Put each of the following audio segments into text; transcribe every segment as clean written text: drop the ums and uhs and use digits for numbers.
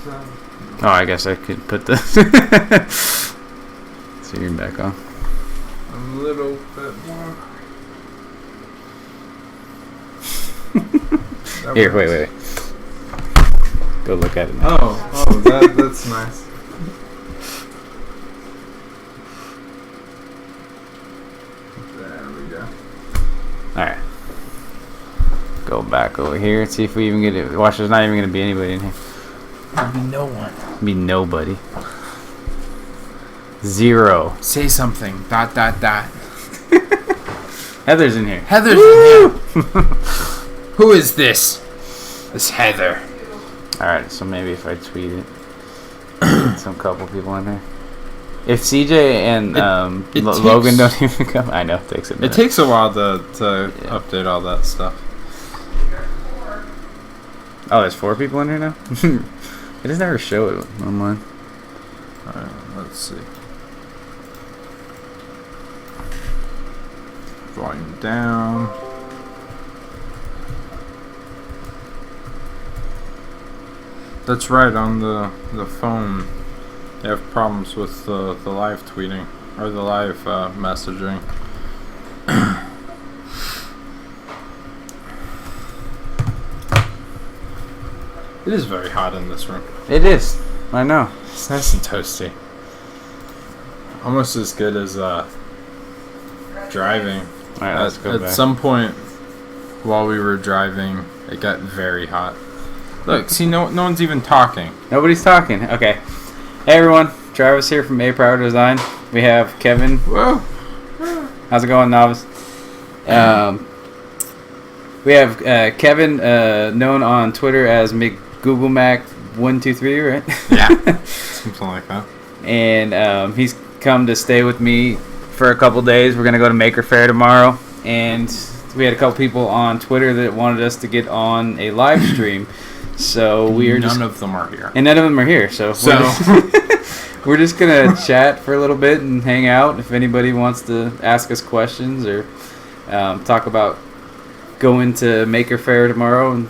Oh, I guess I could put the. So you're back on. A little bit more. Here, wait. Go look at it now. Oh, that's nice. There we go. Alright. Go back over here. See if we even get it. Watch, there's not even going to be anybody in here. There'll be no one. Be nobody. 0. Say something. ... Heather's in here. Heather's in here. Who is this? This Heather. Alright, so maybe if I tweet it. Some couple people in there. If CJ and Logan don't even come, I know it takes a minute. It takes a while to update all that stuff. Oh, there's 4 people in here now? It doesn't ever show it on mine. Alright, let's see. Volume down. That's right, on the phone. They have problems with the live tweeting or the live messaging. It is very hot in this room. It is. I know. It's nice and toasty. Almost as good as driving. Alright, let's go back. At some point while we were driving, it got very hot. Look, see, no one's even talking. Nobody's talking. Okay. Hey everyone, Travis here from Pyro Design. We have Kevin. Whoa. How's it going, novice? We have Kevin, known on Twitter as McGoogleMac123, right? Yeah, something like that. And he's come to stay with me for a couple days. We're gonna go to Maker Faire tomorrow, and we had a couple people on Twitter that wanted us to get on a live stream. So none of them are here. And none of them are here. So we're just going to chat for a little bit and hang out. If anybody wants to ask us questions or talk about going to Maker Faire tomorrow, and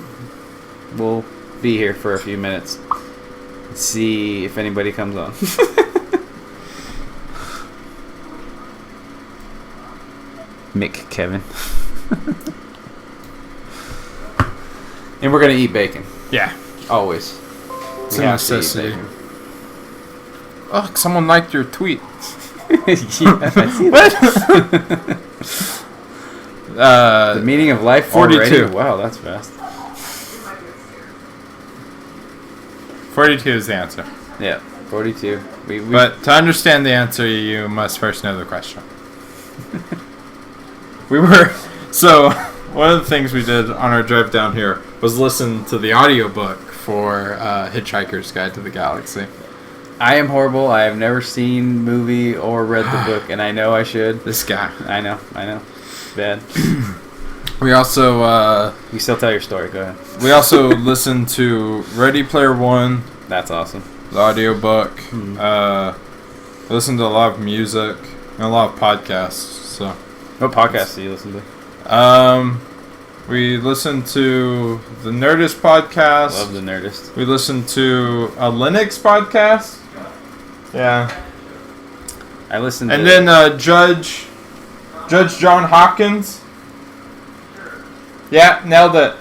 we'll be here for a few minutes. See if anybody comes on. Mick Kevin. And we're going to eat bacon. Yeah. Always. It's a necessity. Oh, someone liked your tweet. Yeah, I see that. The meaning of life 42. Already? Wow, that's fast. 42 is the answer. Yeah, 42. But to understand the answer, you must first know the question. So, one of the things we did on our drive down here was listen to the audiobook for Hitchhiker's Guide to the Galaxy. I am horrible. I have never seen movie or read the book, and I know I should. This guy. I know. Bad. We also... you still tell your story. Go ahead. We also listened to Ready Player One. That's awesome. The audiobook. I listened to a lot of music and a lot of podcasts. So, what podcasts do you listen to? We listened to the Nerdist podcast. Love the Nerdist. We listened to a Linux podcast. Yeah. I listened and to... then Judge John Hopkins. Yeah, nailed it.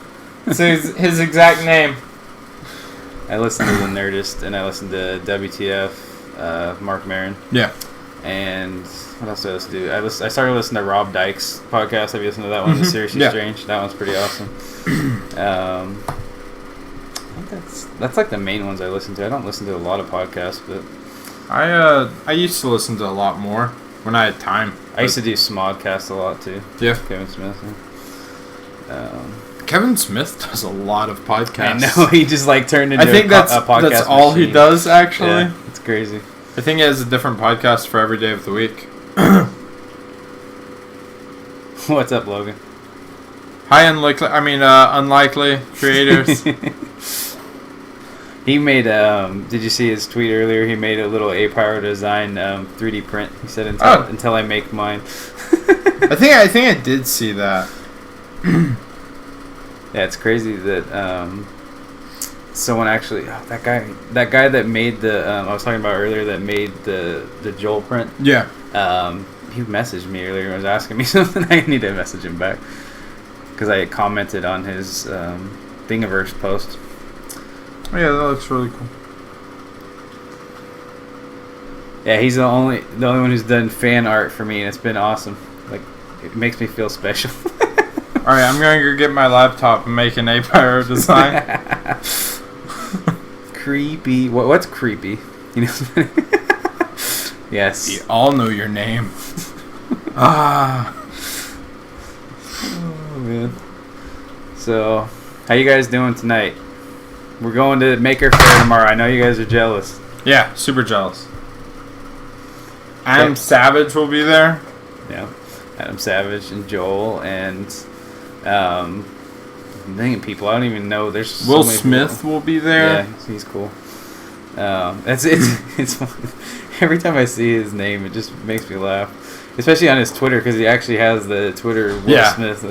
It's his exact name. I listened to the Nerdist, and I listened to WTF, Mark Maron. Yeah. And what else did I listen to? I started listening to Rob Dyke's podcast. Have you listened to that one? The Seriously Strange. That one's pretty awesome. I think that's like the main ones I listen to. I don't listen to a lot of podcasts, but I used to listen to a lot more when I had time. I used to do Smodcast a lot too. Yeah. Kevin Smith. Kevin Smith does a lot of podcasts. I know, he just like turned into a podcast that's all machine. He does, actually. Yeah, it's crazy. I think he has a different podcast for every day of the week. What's up, Logan? Hi, unlikely creators. He made, did you see his tweet earlier? He made a little Pyro Design 3D print. He said, until I make mine. I think I did see that. Yeah, it's crazy that someone actually, that guy that made the I was talking about earlier that made the Joel print. Yeah. He messaged me earlier and was asking me something. I need to message him back because I had commented on his Thingiverse post. Oh, yeah, that looks really cool. Yeah, he's the only one who's done fan art for me, and it's been awesome. Like, it makes me feel special. All right, I'm gonna go get my laptop and make an Pyro design. Creepy. What's creepy? You know. Yes. We all know your name. Ah. Oh man. So, how you guys doing tonight? We're going to Maker Faire tomorrow. I know you guys are jealous. Yeah, super jealous. Adam Savage will be there. Yeah, Adam Savage and Joel and I'm thinking people I don't even know. There's Will so many Smith people. will be there. Yeah, he's cool. It's fun. Every time I see his name, it just makes me laugh, especially on his Twitter because he actually has the Twitter Will Smith.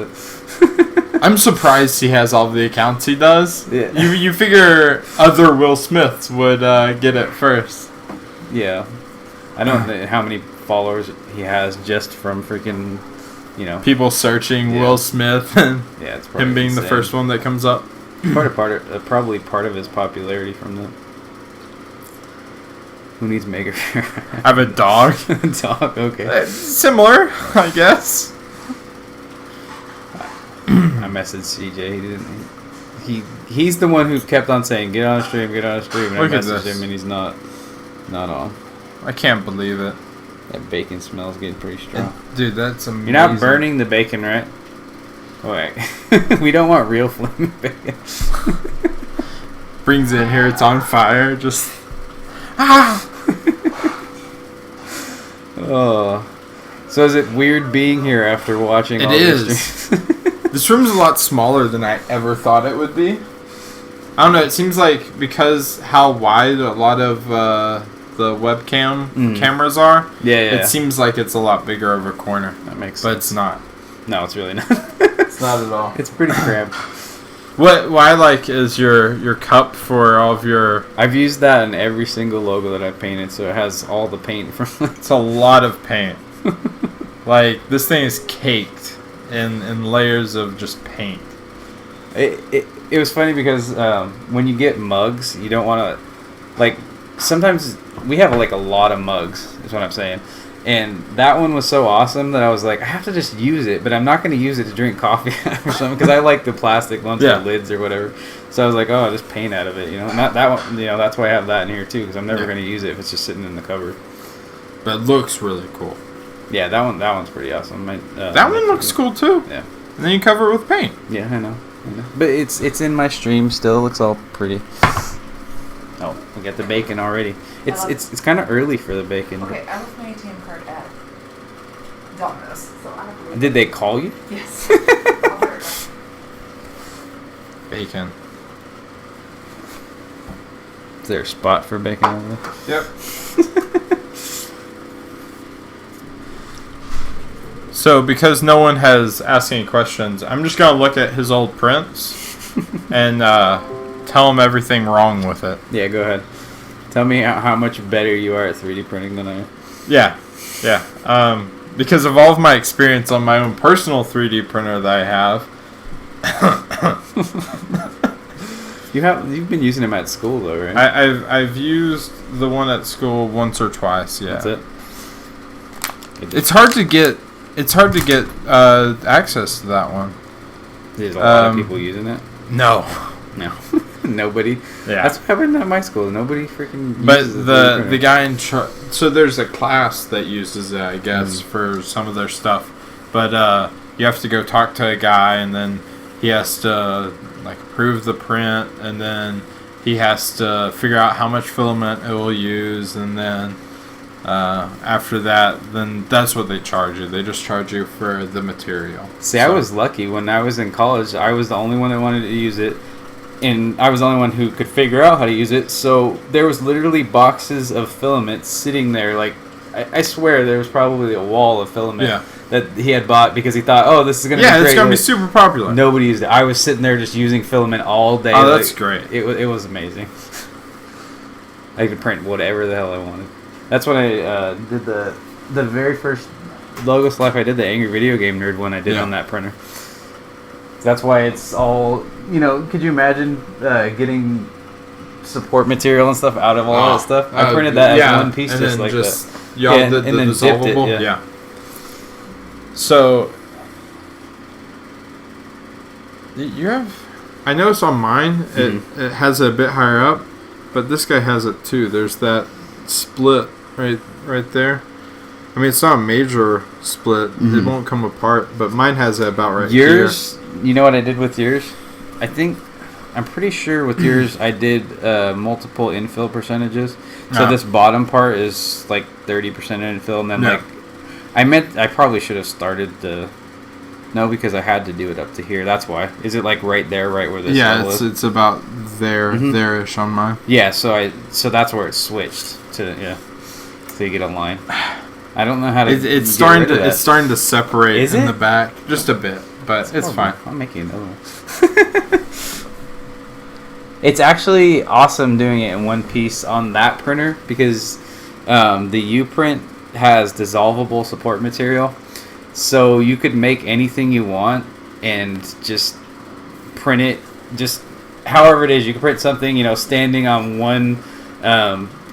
I'm surprised he has all the accounts he does. Yeah. You figure other Will Smiths would get it first. Yeah. I don't know how many followers he has just from freaking, people searching Will Smith and it's him being insane. the first one that comes up. Probably part of his popularity from that. Who needs Maker Faire? I have a dog. Dog, okay. Similar, I guess. I messaged CJ. He didn't. He's the one who kept on saying, "Get on a stream, get on a stream." And Look I at messaged this. him, and he's not on. I can't believe it. That bacon smells getting pretty strong. Dude, that's amazing. You're not burning the bacon, right? Oh, wait. We don't want real flaming bacon. Brings it in here, it's on fire, just... Ah! Oh. So is it weird being here after watching all is. these streams? This room's a lot smaller than I ever thought it would be. I don't know, it seems like because how wide a lot of the webcam cameras are, it seems like it's a lot bigger of a corner. That makes sense. But it's not. No, it's really not. It's not at all. It's pretty cramped. What I like is your cup for all of your... I've used that in every single logo that I've painted, so it has all the paint from It's a lot of paint. Like, this thing is caked in layers of just paint. It was funny because when you get mugs, you don't want to... Like, sometimes we have, like, a lot of mugs, is what I'm saying. And that one was so awesome that I was like, I have to just use it, but I'm not going to use it to drink coffee or something because I like the plastic ones with lids or whatever. So I was like, oh, I'll just paint out of it, Not that one, that's why I have that in here too because I'm never going to use it if it's just sitting in the cupboard. But it looks really cool. Yeah, that one's pretty awesome. That one looks cool too. Yeah. And then you cover it with paint. Yeah, I know. But it's in my stream still. It looks all pretty. Oh, we got the bacon already. It's kind of early for the bacon. Okay, I left my ATM card at Domino's, so I have to... Did they call you? Yes. Bacon. Is there a spot for bacon over there? Yep. So, because no one has asked any questions, I'm just going to look at his old prints and tell him everything wrong with it. Yeah, go ahead. Tell me how much better you are at 3D printing than I am. Yeah. Because of all of my experience on my own personal 3D printer that I have. You've been using them at school though, right? I've used the one at school once or twice. Yeah. That's it. It's hard to get access to that one. There's a lot of people using it. No. Nobody. Yeah. That's what happened at my school. Nobody freaking uses But it. the guy in charge... So there's a class that uses it, I guess, for some of their stuff. But you have to go talk to a guy, and then he has to approve the print, and then he has to figure out how much filament it will use, and then after that, then that's what they charge you. They just charge you for the material. See, I was lucky. When I was in college, I was the only one that wanted to use it. And I was the only one who could figure out how to use it. So there was literally boxes of filament sitting there. Like, I swear there was probably a wall of filament that he had bought because he thought, oh, this is gonna be great. it's gonna be super popular. Nobody used it. I was sitting there just using filament all day. Oh, that's great. It was amazing. I could print whatever the hell I wanted. That's when I did the very first Logo Life. I did the Angry Video Game Nerd one. I did on that printer. That's why it's all, could you imagine getting support material and stuff out of all that stuff? I printed that as one piece just like that. Y'all did the dissolvable? Dipped it, yeah. So, you have... I noticed on mine, it has it a bit higher up, but this guy has it too. There's that split right there. I mean, it's not a major split. It won't come apart, but mine has it about right here. You know what I did with yours? I'm pretty sure with yours I did multiple infill percentages. So this bottom part is like 30% infill, and then I probably should have started because I had to do it up to here. That's why. Is it like right there, right where this level is? It's about there-ish on mine. Yeah, so that's where it switched to, so you get a line. I don't know how to. It's starting to separate in the back just a bit, but it's fine. I'm making another one. It's actually awesome doing it in one piece on that printer because the U-print has dissolvable support material, so you could make anything you want and just print it just however it is. You could print something, standing on one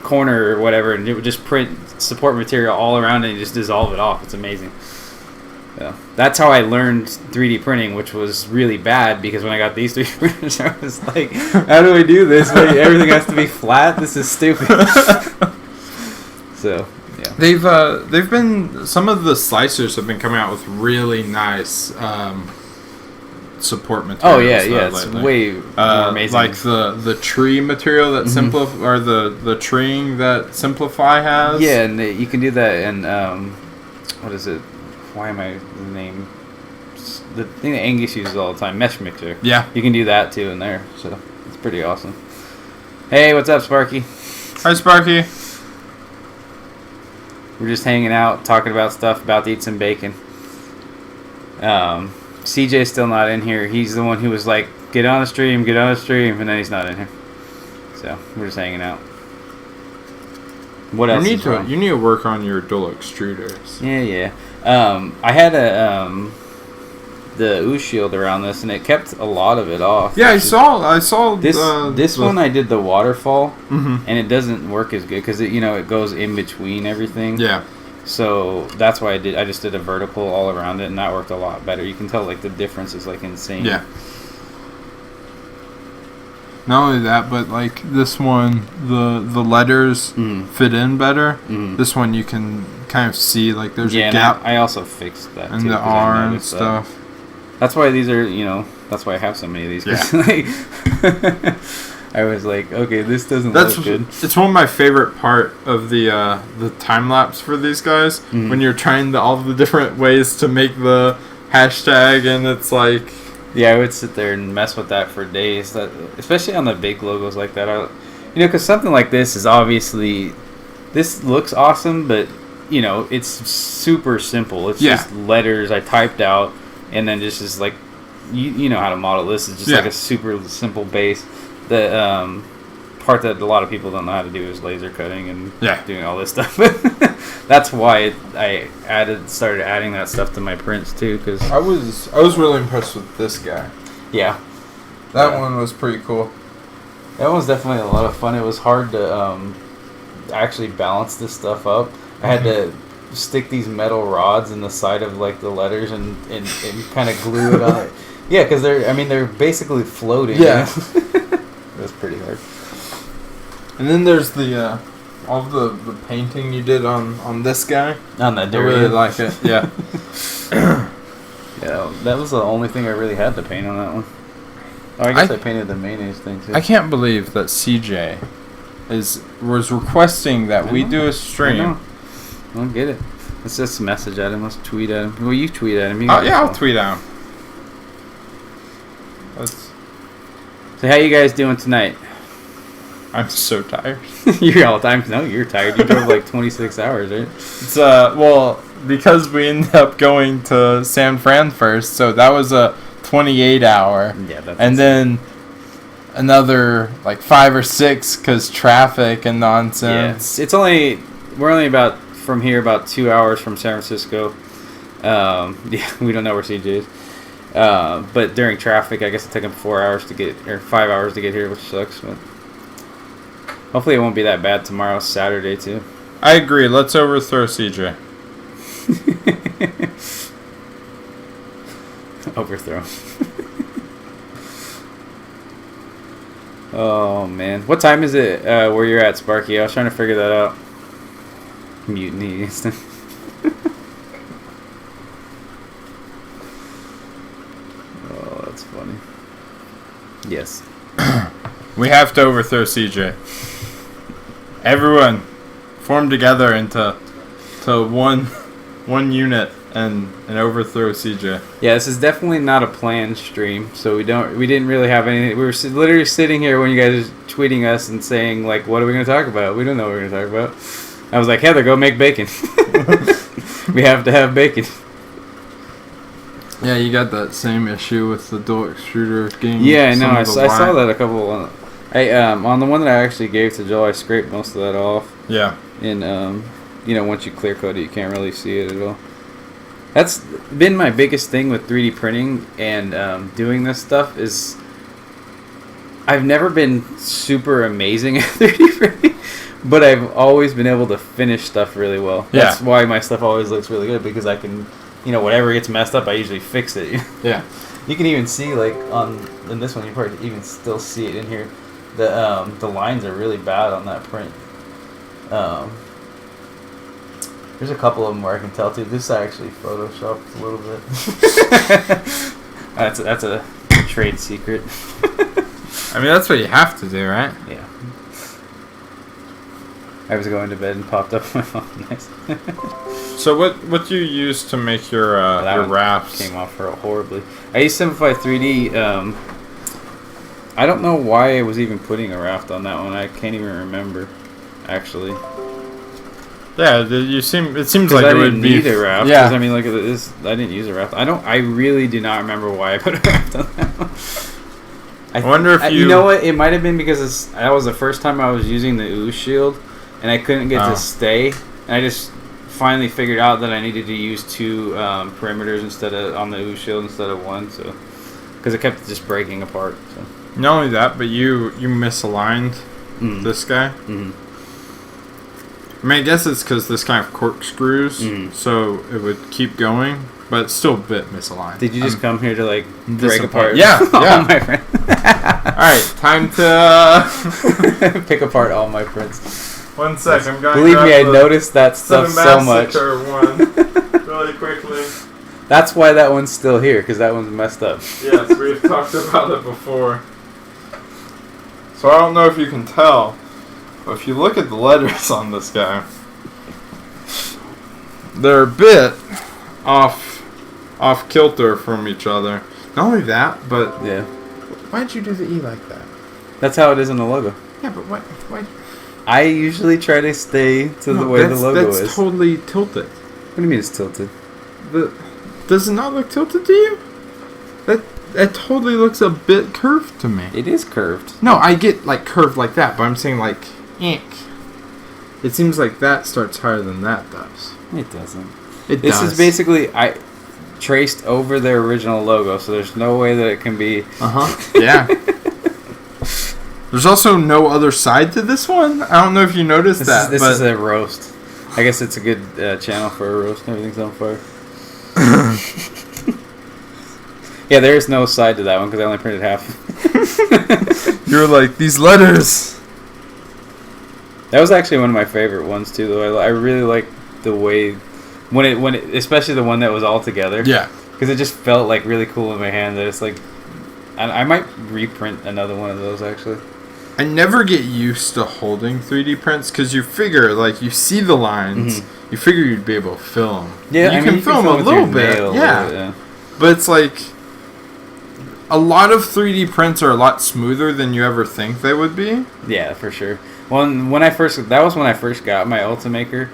corner or whatever, and it would just print support material all around it and just dissolve it off. It's amazing. Yeah. That's how I learned 3D printing, which was really bad because when I got these 3D printers, I was like, how do I do this? Everything has to be flat? This is stupid. So, yeah. They've been, some of the slicers have been coming out with really nice support materials. Oh, yeah, it's way more amazing. Like the tree material that or the treeing that Simplify has. Yeah, and you can do that in, what is it? Why am I the name? The thing that Angus uses all the time, Mesh Mixer. Yeah. You can do that too in there, so it's pretty awesome. Hey, what's up, Sparky? Hi, Sparky. We're just hanging out, talking about stuff, about to eat some bacon. CJ's still not in here. He's the one who was like, get on the stream, and then he's not in here. So, we're just hanging out. What else is wrong? You need to work on your dual extruders. Yeah. I had the ooze shield around this, and it kept a lot of it off. Yeah, I saw this one. I did the waterfall, and it doesn't work as good because it goes in between everything. Yeah. So that's why I just did a vertical all around it, and that worked a lot better. You can tell like the difference is like insane. Yeah. Not only that, but like this one, the letters fit in better. This one you can kind of see like there's a gap. I also fixed that and too, the R and stuff. That's why these are, that's why I have so many of these. Yeah. I was like, okay, this doesn't look good. It's one of my favorite part of the time lapse for these guys when you're trying all the different ways to make the hashtag, and it's like. Yeah, I would sit there and mess with that for days. Especially on the big logos like that. Because something like this is obviously, this looks awesome, but it's super simple. It's just letters I typed out, and then just is like, you know how to model this. It's just like a super simple base. The part that a lot of people don't know how to do is laser cutting and doing all this stuff. That's why I started adding that stuff to my prints too. Cause I was really impressed with this guy. Yeah, that one was pretty cool. That was definitely a lot of fun. It was hard to actually balance this stuff up. I had to stick these metal rods in the side of like the letters and kind of glue it on it. Yeah, because they're basically floating. Yeah, it was pretty hard. And then there's the all the painting you did on this guy. On that, I really like it. Yeah. Yeah, that was the only thing I really had to paint on that one. Oh, I guess I painted the mayonnaise thing too. I can't believe that CJ was requesting that we do a stream. I don't get it. Let's just message at him. Let's tweet at him. Well, you tweet at him. I'll tweet at him. So how you guys doing tonight? I'm so tired. You're all the time. No, you're tired. You drove like 26 hours, right? It's because we ended up going to San Fran first, so that was a 28-hour. Yeah, that's and then another like 5 or 6 because traffic and nonsense. Yeah, we're only about from here about 2 hours from San Francisco. Yeah, we don't know where CJ is. But during traffic, I guess it took him 5 hours to get here, which sucks. But hopefully it won't be that bad tomorrow, Saturday too. I agree. Let's overthrow CJ. Overthrow. Oh man, what time is it where you're at, Sparky? I was trying to figure that out. Mutiny. Oh, that's funny. Yes. We have to overthrow CJ. Everyone, form together into one unit and overthrow CJ. Yeah, this is definitely not a planned stream, so we didn't really have anything. We were literally sitting here when you guys were tweeting us and saying like, "What are we going to talk about?" We don't know what we're going to talk about. I was like, Heather, go make bacon. We have to have bacon. Yeah, you got that same issue with the dual extruder getting. Yeah, I know. I saw that a couple. On the one that I actually gave to Joel, I scraped most of that off. Yeah. And once you clear coat it, you can't really see it at all. That's been my biggest thing with 3D printing and doing this stuff is I've never been super amazing at 3D printing, but I've always been able to finish stuff really well. Yeah. That's why my stuff always looks really good, because I can, whatever gets messed up, I usually fix it. Yeah. You can even see, like, in this one, you probably even still see it in here. The lines are really bad on that print. There's a couple of them where I can tell too. This I actually photoshopped a little bit. That's a trade secret. I mean, that's what you have to do, right? Yeah. I was going to bed and popped up my phone. Nice. So what do you use to make your wraps? Came off horribly. I used Simplify 3D. I don't know why I was even putting a raft on that one. I can't even remember, actually. Yeah, it seems like I it didn't would be need a raft. Yeah. I mean, look at this. I didn't use a raft. I really do not remember why I put a raft on that one. I wonder if you know what? It might have been because that was the first time I was using the ooze shield, and I couldn't get to stay. And I just finally figured out that I needed to use 2 perimeters on the ooze shield instead of 1. So, because it kept just breaking apart. So. Not only that, but you misaligned this guy. Mm-hmm. I mean, I guess it's because this kind of corkscrews, so it would keep going, but it's still a bit misaligned. Did you just come here to like break apart? Yeah, all my friends. All right, time to pick apart all my prints. 1 sec, I'm going. Believe me, I noticed that stuff so much. One, really quickly. That's why that one's still here, because that one's messed up. Yes, we've talked about it before. So I don't know if you can tell. If you look at the letters on this guy, they're a bit off kilter from each other. Not only that, but yeah. Why'd you do the E like that? That's how it is in the logo. Yeah, but why? I usually try to stay to the way the logo is. That's totally tilted. What do you mean it's tilted? Does it not look tilted to you? That totally looks a bit curved to me. It is curved. No, I get like curved like that, but I'm saying like ink. It seems like that starts higher than that does. It doesn't. This is basically I traced over their original logo, so there's no way that it can be. Yeah. There's also no other side to this one. I don't know if you noticed that. This is a roast. I guess it's a good channel for a roast. Everything's on fire. Yeah, there is no side to that one because I only printed half. You were like, these letters. That was actually one of my favorite ones too, though. I really like the way when it especially the one that was all together. Yeah. Because it just felt like really cool in my hand. That it's like, I might reprint another one of those actually. I never get used to holding 3D prints because you figure, like, you see the lines, you figure you'd be able to fill them. Yeah, you can fill them a little bit. Yeah. But it's like, a lot of 3D prints are a lot smoother than you ever think they would be. Yeah, for sure. When I first got my Ultimaker.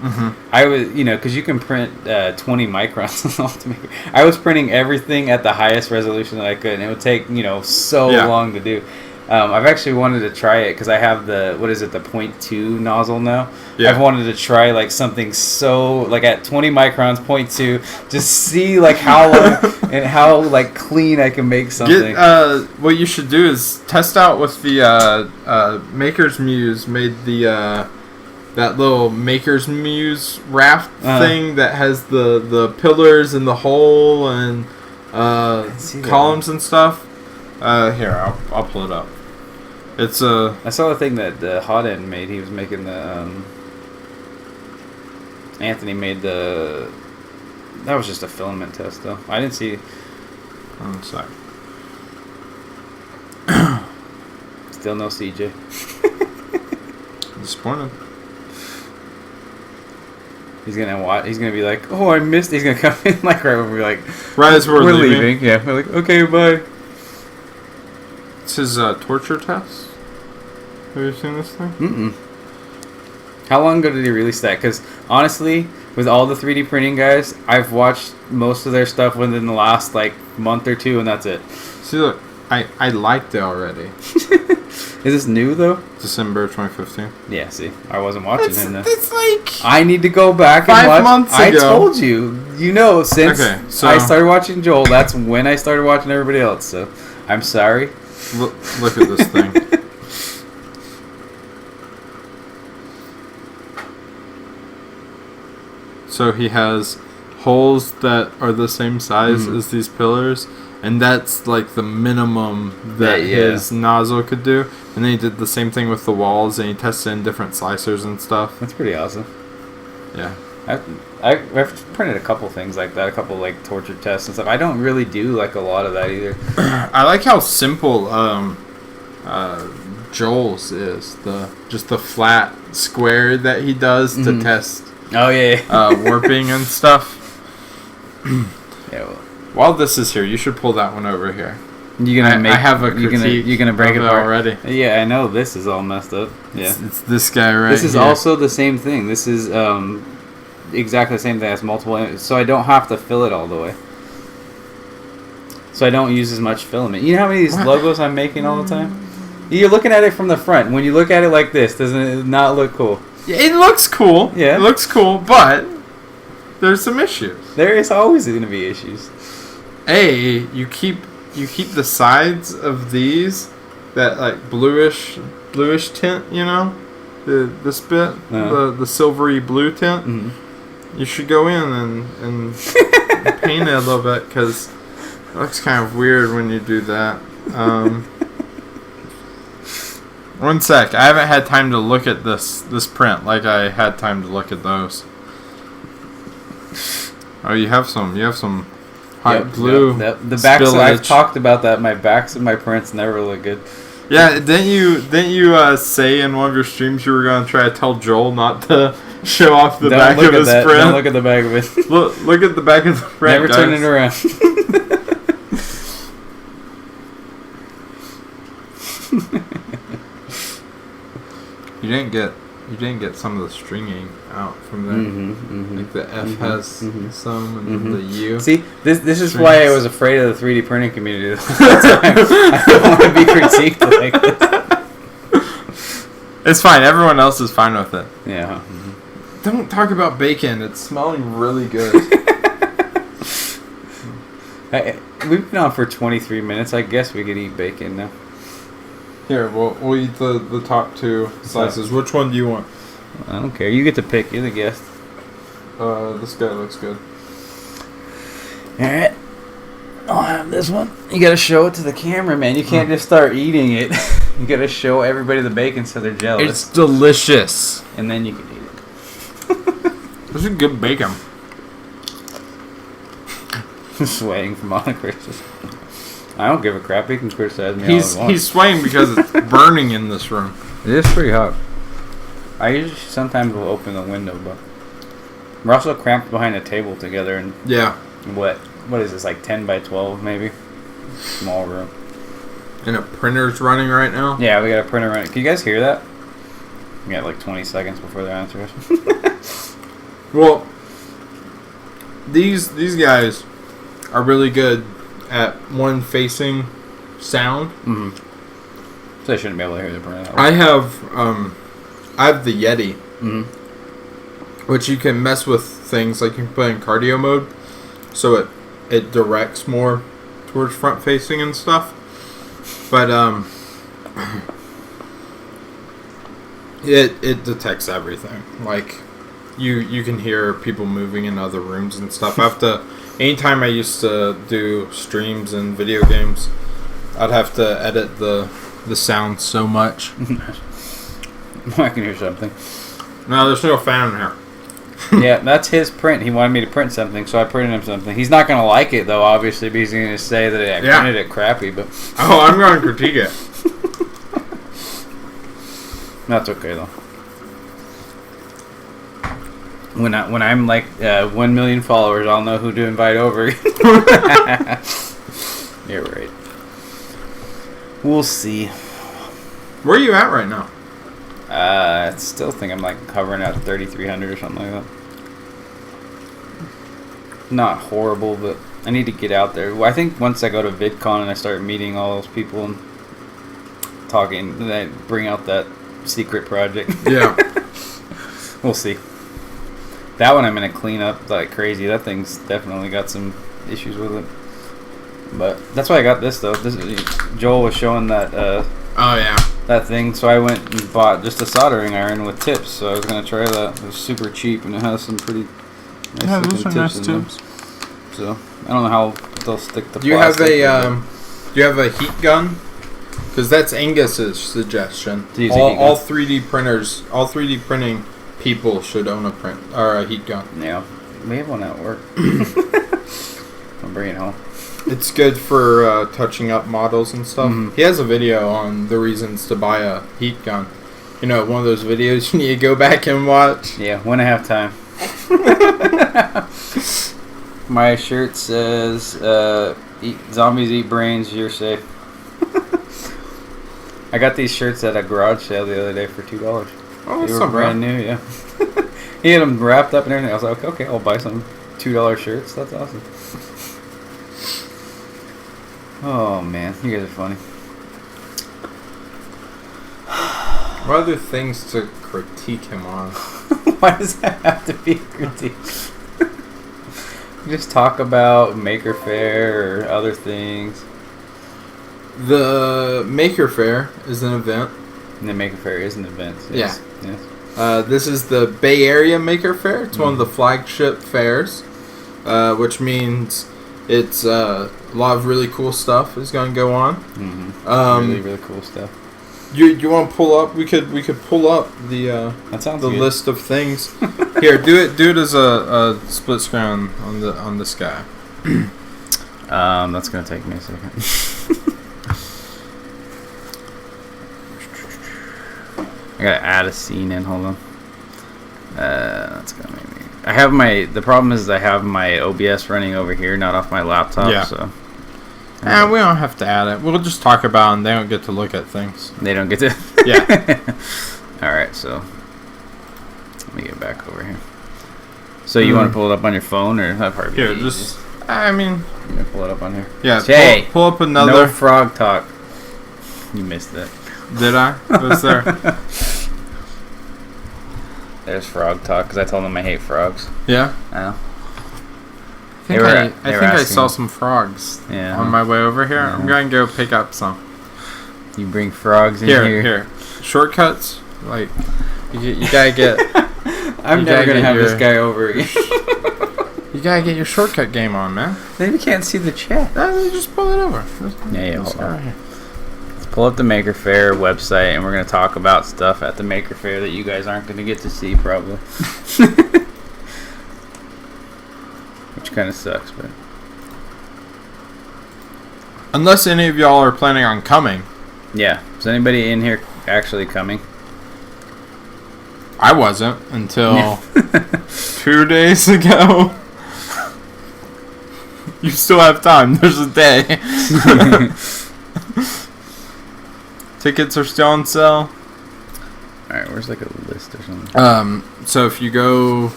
I was, because you can print 20 microns on Ultimaker. I was printing everything at the highest resolution that I could, and it would take so long to do. I've actually wanted to try it because I have the the 0.2 nozzle now. Yeah. I've wanted to try like something at 20 microns, 0.2, just see like how long and how like clean I can make something. What you should do is test out with the Maker's Muse made the that little Maker's Muse raft thing that has the pillars and the hole and columns and stuff. Here, I'll pull it up. It's I saw the thing that Hot End made. He was making the Anthony made the. That was just a filament test, though. I didn't see. One sec. Still no CJ. Disappointed. He's gonna watch. He's gonna be like, "Oh, I missed." He's gonna come in like right when we're like, right as we're leaving. Yeah, we're like, "Okay, bye." It's his torture test. Have you seen this thing? Mm-mm. How long ago did he release that? Because honestly, with all the 3D printing guys, I've watched most of their stuff within the last like month or two, and that's it. See, look, I liked it already. Is this new though? December 2015. Yeah. See, I wasn't watching him then. It's like I need to go back and watch. 5 months ago. I told you. Since I started watching Joel, that's when I started watching everybody else. So I'm sorry. Look at this thing. So he has holes that are the same size as these pillars, and that's like the minimum that his nozzle could do. And then he did the same thing with the walls, and he tested in different slicers and stuff. That's pretty awesome. Yeah. I've printed a couple things like that, a couple like torture tests and stuff. I don't really do like a lot of that either. I like how simple Joel's is. Just the flat square that he does to test. Oh yeah. Warping and stuff. Yeah. Well. While this is here, you should pull that one over here. I have a critique. You're gonna break it apart already. Yeah, I know this is all messed up. Yeah. It's this guy right. This is here. also the same thing. This is exactly the same thing as multiple images, so I don't have to fill it all the way. So I don't use as much filament. You know how many of these logos I'm making all the time? You're looking at it from the front. When you look at it like this, doesn't it not look cool? Yeah, it looks cool. Yeah. It looks cool, but there's some issues. There is always going to be issues. You keep the sides of these that like bluish tint, this bit, the silvery blue tint. Mm-hmm. You should go in and paint it a little bit because it looks kind of weird when you do that. One sec. I haven't had time to look at this print like I had time to look at those. Oh, you have some hot blue. The backs. I've talked about that. My backs of my prints never look good. Yeah, didn't you say in one of your streams you were gonna try to tell Joel not to show off the back of his print? Don't look at the back of it. Look at the back of the print. Never turn it around. You didn't get some of the stringing out from there. Like the F has some, and the U. See, this is why I was afraid of the 3D printing community. I don't want to be critiqued like this. It's fine. Everyone else is fine with it. Yeah. Don't talk about bacon. It's smelling really good. We've been on for 23 minutes. I guess we could eat bacon now. Here, we'll eat the top two slices. Which one do you want? I don't care. You get to pick. You're the guest. This guy looks good. Alright. I'll have this one. You gotta show it to the camera, man. You can't just start eating it. You gotta show everybody the bacon so they're jealous. It's delicious. And then you can eat it. This is good bacon. Swaying from all the criticism. I don't give a crap. He can criticize me all he wants. He's swaying because it's burning in this room. It is pretty hot. I usually sometimes will open the window, but we're also cramped behind a table together. And yeah. What is this, like 10 by 12 maybe? Small room. And a printer's running right now? Yeah, we got a printer running. Can you guys hear that? You got like 20 seconds before the answer is. Well, these guys are really good at one facing sound. Mm-hmm. So they shouldn't be able to hear the print. I have the Yeti, Mm-hmm. which you can mess with things like you can put in cardio mode, so it directs more towards front facing and stuff. But it detects everything. Like you can hear people moving in other rooms and stuff. Anytime I used to do streams and video games, I'd have to edit the sound so much. I can hear something. No, there's no fan in here. Yeah, that's his print. He wanted me to print something, so I printed him something. He's not going to like it, though, obviously, because he's going to say that I printed it crappy. But oh, I'm going to critique it. That's okay, though. When I'm like 1 million followers, I'll know who to invite over. You're right. We'll see. Where are you at right now? I still think I'm like hovering at 3,300 or something like that. Not horrible, but I need to get out there. Well, I think once I go to VidCon and I start meeting all those people and talking, then I bring out that secret project. Yeah. We'll see. That one I'm going to clean up like crazy. That thing's definitely got some issues with it. But that's why I got this, though. Joel was showing that... oh, yeah. That thing, so I went and bought just a soldering iron with tips. So I was gonna try that. It was super cheap and it has some pretty nice looking tips in them. So I don't know how they'll stick the. Do you have a heat gun? Because that's Angus's suggestion. All 3D printers, all 3D printing people should own a heat gun. Yeah, we have one at work. I'll bring it home. It's good for touching up models and stuff. Mm-hmm. He has a video on the reasons to buy a heat gun. You know, one of those videos you need to go back and watch. Yeah, when I have time. My shirt says, "Zombies eat brains, you're safe." I got these shirts at a garage sale the other day for $2. Oh, they were brand new, yeah. He had them wrapped up and everything. I was like, okay, I'll buy some $2 shirts. That's awesome. Oh man, you guys are funny. What other things to critique him on? Why does that have to be a critique? Just talk about Maker Faire or other things. The Maker Faire is an event. And the Maker Faire is an event. Yes. Yeah. Yes. This is the Bay Area Maker Faire. It's one of the flagship fairs, which means it's a lot of really cool stuff is going to go on. Mm-hmm. Really cool stuff. You want to pull up? We could pull up the list of things. Here, do it as a split screen on this guy. That's gonna take me a second. I gotta add a scene in. Hold on. That's gonna make me. The problem is I have my OBS running over here, not off my laptop. Yeah. So. We don't have to add it. We'll just talk about it and they don't get to look at things. They don't get to. Yeah. Alright, so. Let me get back over here. So you want to pull it up on your phone or that part? Here, just. I mean. You gonna pull it up on here? Yeah. Hey, pull up another. No frog talk. You missed that. Did I? Was there? There's frog talk because I told them I hate frogs. Yeah. Oh. I think I saw some frogs on my way over here. Yeah. I'm going to go pick up some. You bring frogs in here? Here. Shortcuts? Like, you got to get... I'm never going to have this guy over again. You got to get your shortcut game on, man. Then we can't see the chat. Just pull it over. Hold on. Right, let's pull up the Maker Faire website, and we're going to talk about stuff at the Maker Faire that you guys aren't going to get to see, probably. Which kind of sucks, but... Unless any of y'all are planning on coming. Yeah. Is anybody in here actually coming? I wasn't until 2 days ago. You still have time. There's a day. Tickets are still on sale. Alright, where's like a list or something? So if you go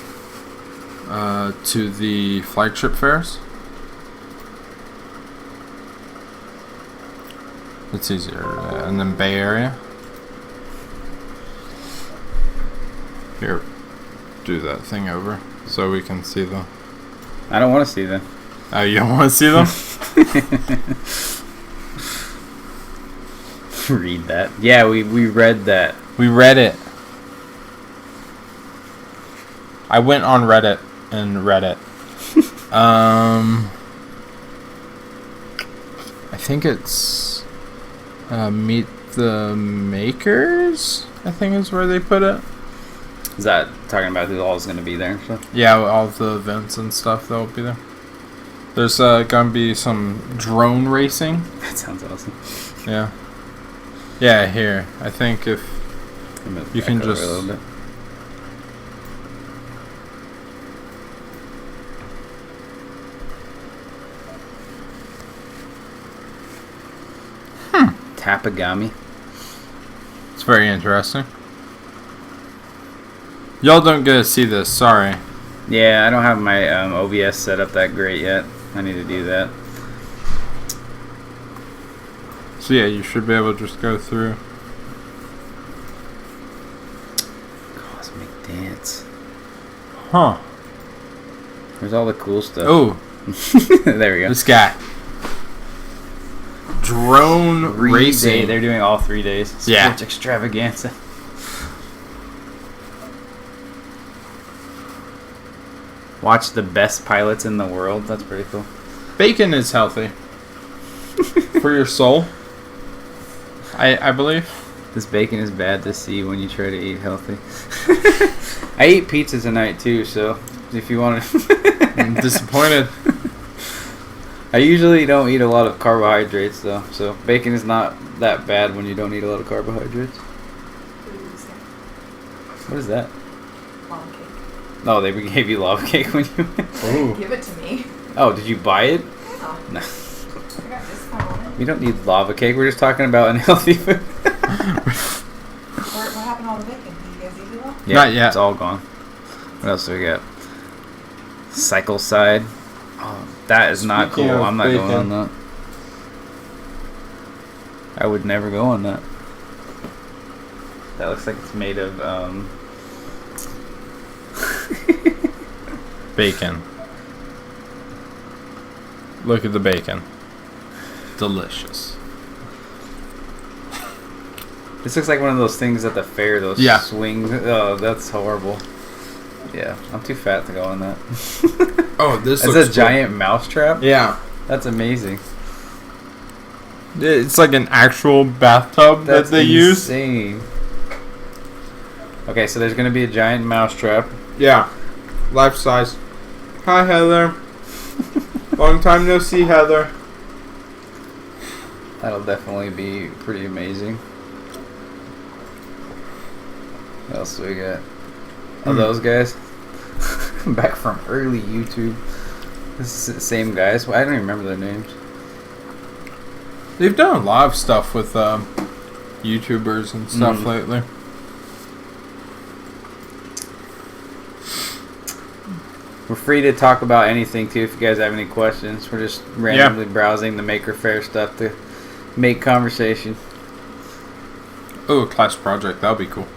to the flagship fairs, it's easier. And then Bay Area. Here, do that thing over so we can see them. I don't want to see them. Oh, you don't want to see them? Read that. Yeah, we read that. We read it. I went on Reddit and read it. I think it's Meet the Makers, I think is where they put it. Is that talking about who all is going to be there and stuff? Yeah, all the events and stuff that will be there. There's going to be some drone racing. That sounds awesome. Yeah. Yeah, here. I think if you can just... a little bit. Tapagami. It's very interesting. Y'all don't get to see this, sorry. Yeah, I don't have my OBS set up that great yet. I need to do that. So yeah, you should be able to just go through. Cosmic Dance. Huh. There's all the cool stuff. Oh. There we go. This guy. Drone racing. They're doing all 3 days. Sports Yeah. extravaganza. Watch the best pilots in the world. That's pretty cool. Bacon is healthy. For your soul. I believe. This bacon is bad to see when you try to eat healthy. I eat pizza tonight too, so if you want to... I'm disappointed. I usually don't eat a lot of carbohydrates though, so bacon is not that bad when you don't eat a lot of carbohydrates. What is that? Lava cake. Oh, they gave you lava cake when you went? Ooh. Give it to me. Oh, did you buy it? Yeah. No. I got discount on it. We don't need lava cake. We're just talking about unhealthy food. What happened to all the bacon? Did you guys eat it all? Yeah, Not yet. It's all gone. What else do we got? Cycle side. Oh, that is not Speaking cool. of I'm not going bacon. on that. I would never go on that. That looks like it's made of Bacon. Look at the bacon. Delicious. This looks like one of those things at the fair, those Yeah. swings. Oh, that's horrible. Yeah, I'm too fat to go on that. Oh, this It's looks a giant mouse trap? Yeah. That's amazing. It's like an actual bathtub That's that they use. insane. Okay, so there's going to be a giant mouse trap. Yeah. Life size. Hi, Heather. Long time no see, Heather. That'll definitely be pretty amazing. What else do we got? Oh, those guys? Back from early YouTube. This is the same guys. Well, I don't even remember their names. They've done a lot of stuff with YouTubers and stuff lately. We're free to talk about anything, too, if you guys have any questions. We're just randomly browsing the Maker Faire stuff to make conversation. Oh, a class project. That would be cool.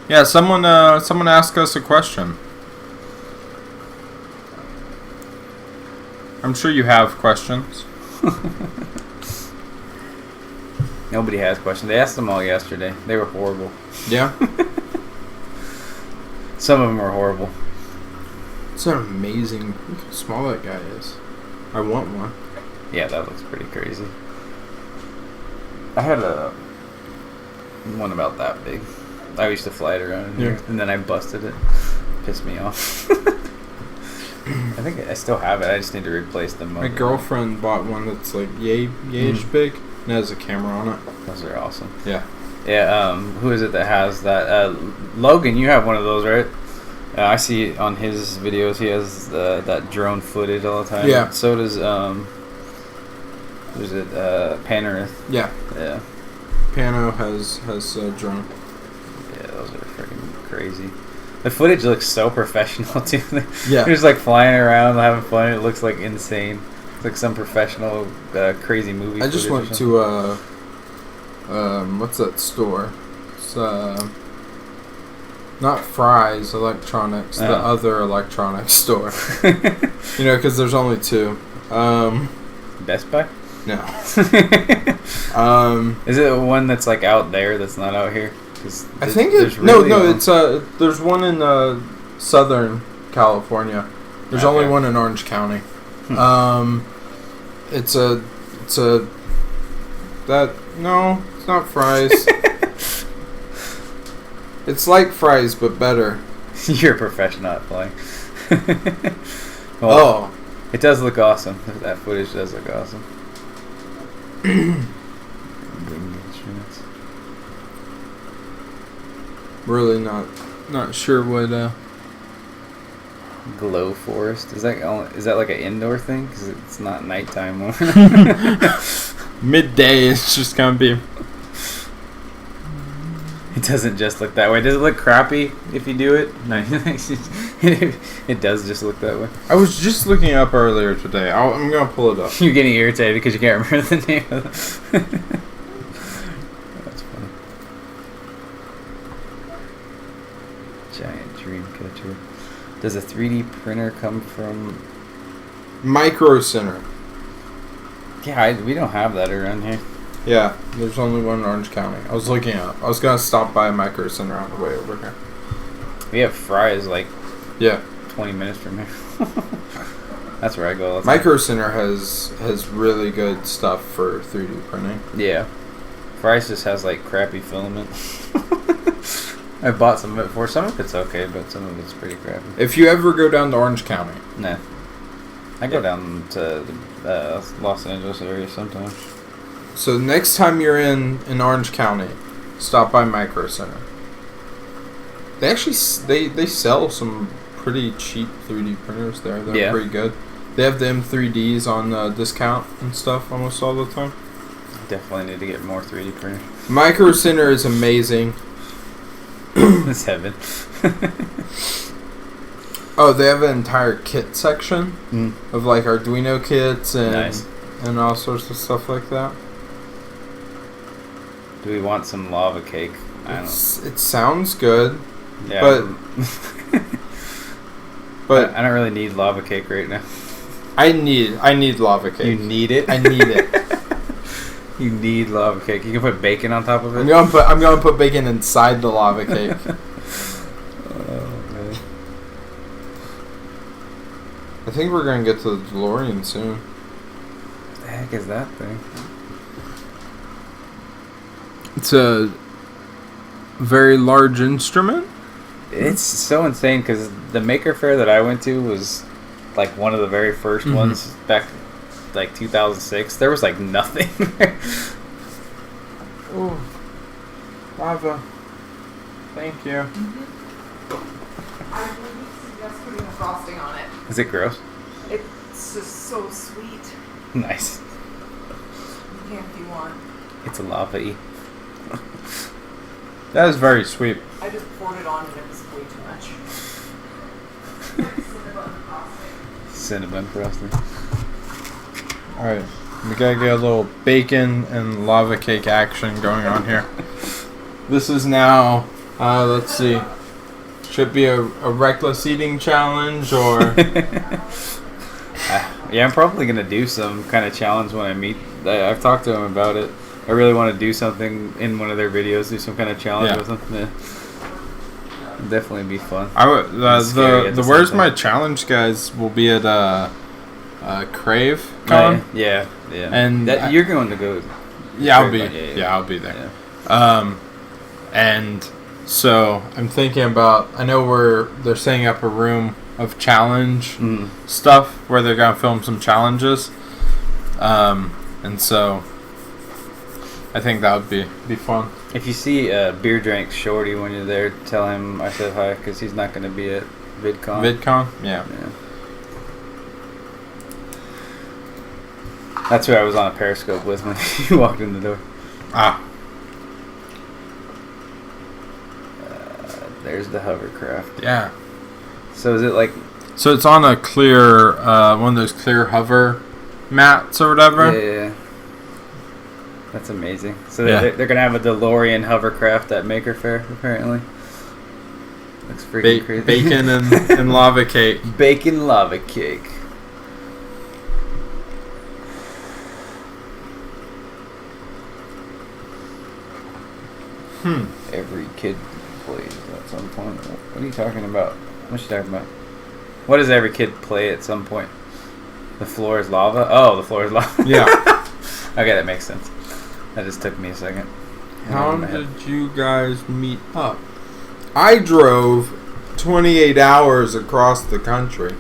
Yeah, someone asked us a question. I'm sure you have questions. Nobody has questions. They asked them all yesterday. They were horrible. Yeah. Some of them were horrible. It's an amazing. Look how small that guy is. I want one. Yeah, that looks pretty crazy. I had a one about that big. I used to fly it around in here, and then I busted it. Pissed me off. I think I still have it. I just need to replace the motor. My girlfriend bought one that's like yay-ish big, and it has a camera on it. Those are awesome. Yeah. Yeah, who is it that has that? Logan, you have one of those, right? I see on his videos he has that drone footage all the time. Yeah. So does, who's it, Panorith. Yeah. Yeah. Pano has a drone. Yeah. crazy. The footage looks so professional too. Yeah. They're just like flying around, having fun. It looks like insane. It's like some professional, crazy movie. I just went to what's that store? It's not Fry's Electronics, the other electronics store. You know, because there's only two. Best Buy? No. Is it one that's like out there that's not out here? I think it's there's one in Southern California. There's only one in Orange County. It's not Fry's. It's like Fry's but better. You're a professional at playing. It does look awesome. That footage does look awesome. Really not sure what Glow Forest is that like an indoor thing? Because it's not nighttime. midday. It's just gonna be. It doesn't just look that way. Does it look crappy if you do it? No, it does just look that way. I was just looking up earlier today. I'm gonna pull it up. You're getting irritated because you can't remember the name of it. That's funny. Giant dream catcher. Does a 3D printer come from Micro Center? Yeah, we don't have that around here. Yeah, there's only one in Orange County. I was looking up. I was gonna stop by Micro Center on the way over here. We have Fry's like 20 minutes from here. That's where I go. Micro Center has really good stuff for 3D printing. Yeah, Fry's just has like crappy filament. I bought some of it before. Some of it's okay, but some of it's pretty crappy. If you ever go down to Orange County, nah, I go down to the Los Angeles area sometimes. So next time you're in Orange County, stop by Micro Center. They actually they sell some pretty cheap 3D printers there. They're pretty good. They have the M3Ds on discount and stuff almost all the time. Definitely need to get more 3D printers. Micro Center is amazing. It's heaven. Oh, they have an entire kit section of like Arduino kits and all sorts of stuff like that. Do we want some lava cake? It sounds good. Yeah. But I don't really need lava cake right now. I need lava cake. You need it? I need it. You need lava cake. You can put bacon on top of it? I'm gonna put bacon inside the lava cake. Oh man. I think we're gonna get to the DeLorean soon. What the heck is that thing? It's a very large instrument. It's so insane because the Maker Faire that I went to was like one of the very first ones back like 2006. There was like nothing there. Oh, lava. Thank you. I would suggest putting the frosting on it. Is it gross? It's just so sweet. Nice. You can if you want. It's a lava-y. That is very sweet. I just poured it on and it was way too much. Cinnamon frosting. Alright, we gotta get a little bacon and lava cake action going on here. This is now, let's see, should be a reckless eating challenge or... Yeah, I'm probably going to do some kind of challenge when I meet. I've talked to them about it. I really want to do something in one of their videos, do some kind of challenge with them. Yeah. It'll definitely be fun. The Where's My Challenge guys will be at Crave Con. Yeah. And you're going to go. Yeah, I'll be there. Yeah. And so I'm thinking about. I know they're setting up a room of challenge stuff where they're gonna film some challenges. And so I think that would be fun. If you see Beer Drank Shorty when you're there, tell him I said hi because he's not going to be at VidCon. VidCon? Yeah. That's who I was on a Periscope with when you walked in the door. There's the hovercraft. Yeah. So is it like... So it's on a clear, one of those clear hover mats or whatever. Yeah. That's amazing. So they're going to have a DeLorean hovercraft at Maker Faire, apparently. Looks freaking crazy. Bacon and lava cake. Bacon lava cake. Every kid plays at some point. What are you talking about? What are you talking about? What does every kid play at some point? The floor is lava? Oh, the floor is lava. Yeah. Okay, that makes sense. That just took me a second. How did you guys meet up? I drove 28 hours across the country.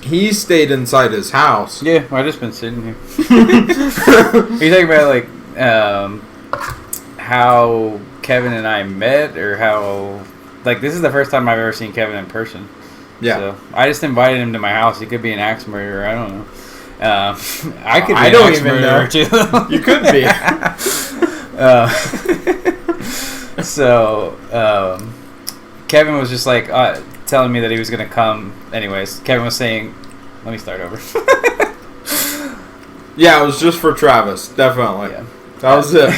He stayed inside his house. Yeah, I've just been sitting here. Are you talking about like how Kevin and I met, or how like this is the first time I've ever seen Kevin in person? Yeah. So I just invited him to my house. He could be an axe murderer. I don't know. I could. Be I an don't axe even murderer know. Too. You could be. So Kevin was just like telling me that he was gonna come. Anyways, Kevin was saying, "Let me start over." Yeah, it was just for Travis. Definitely. Yeah. That was it.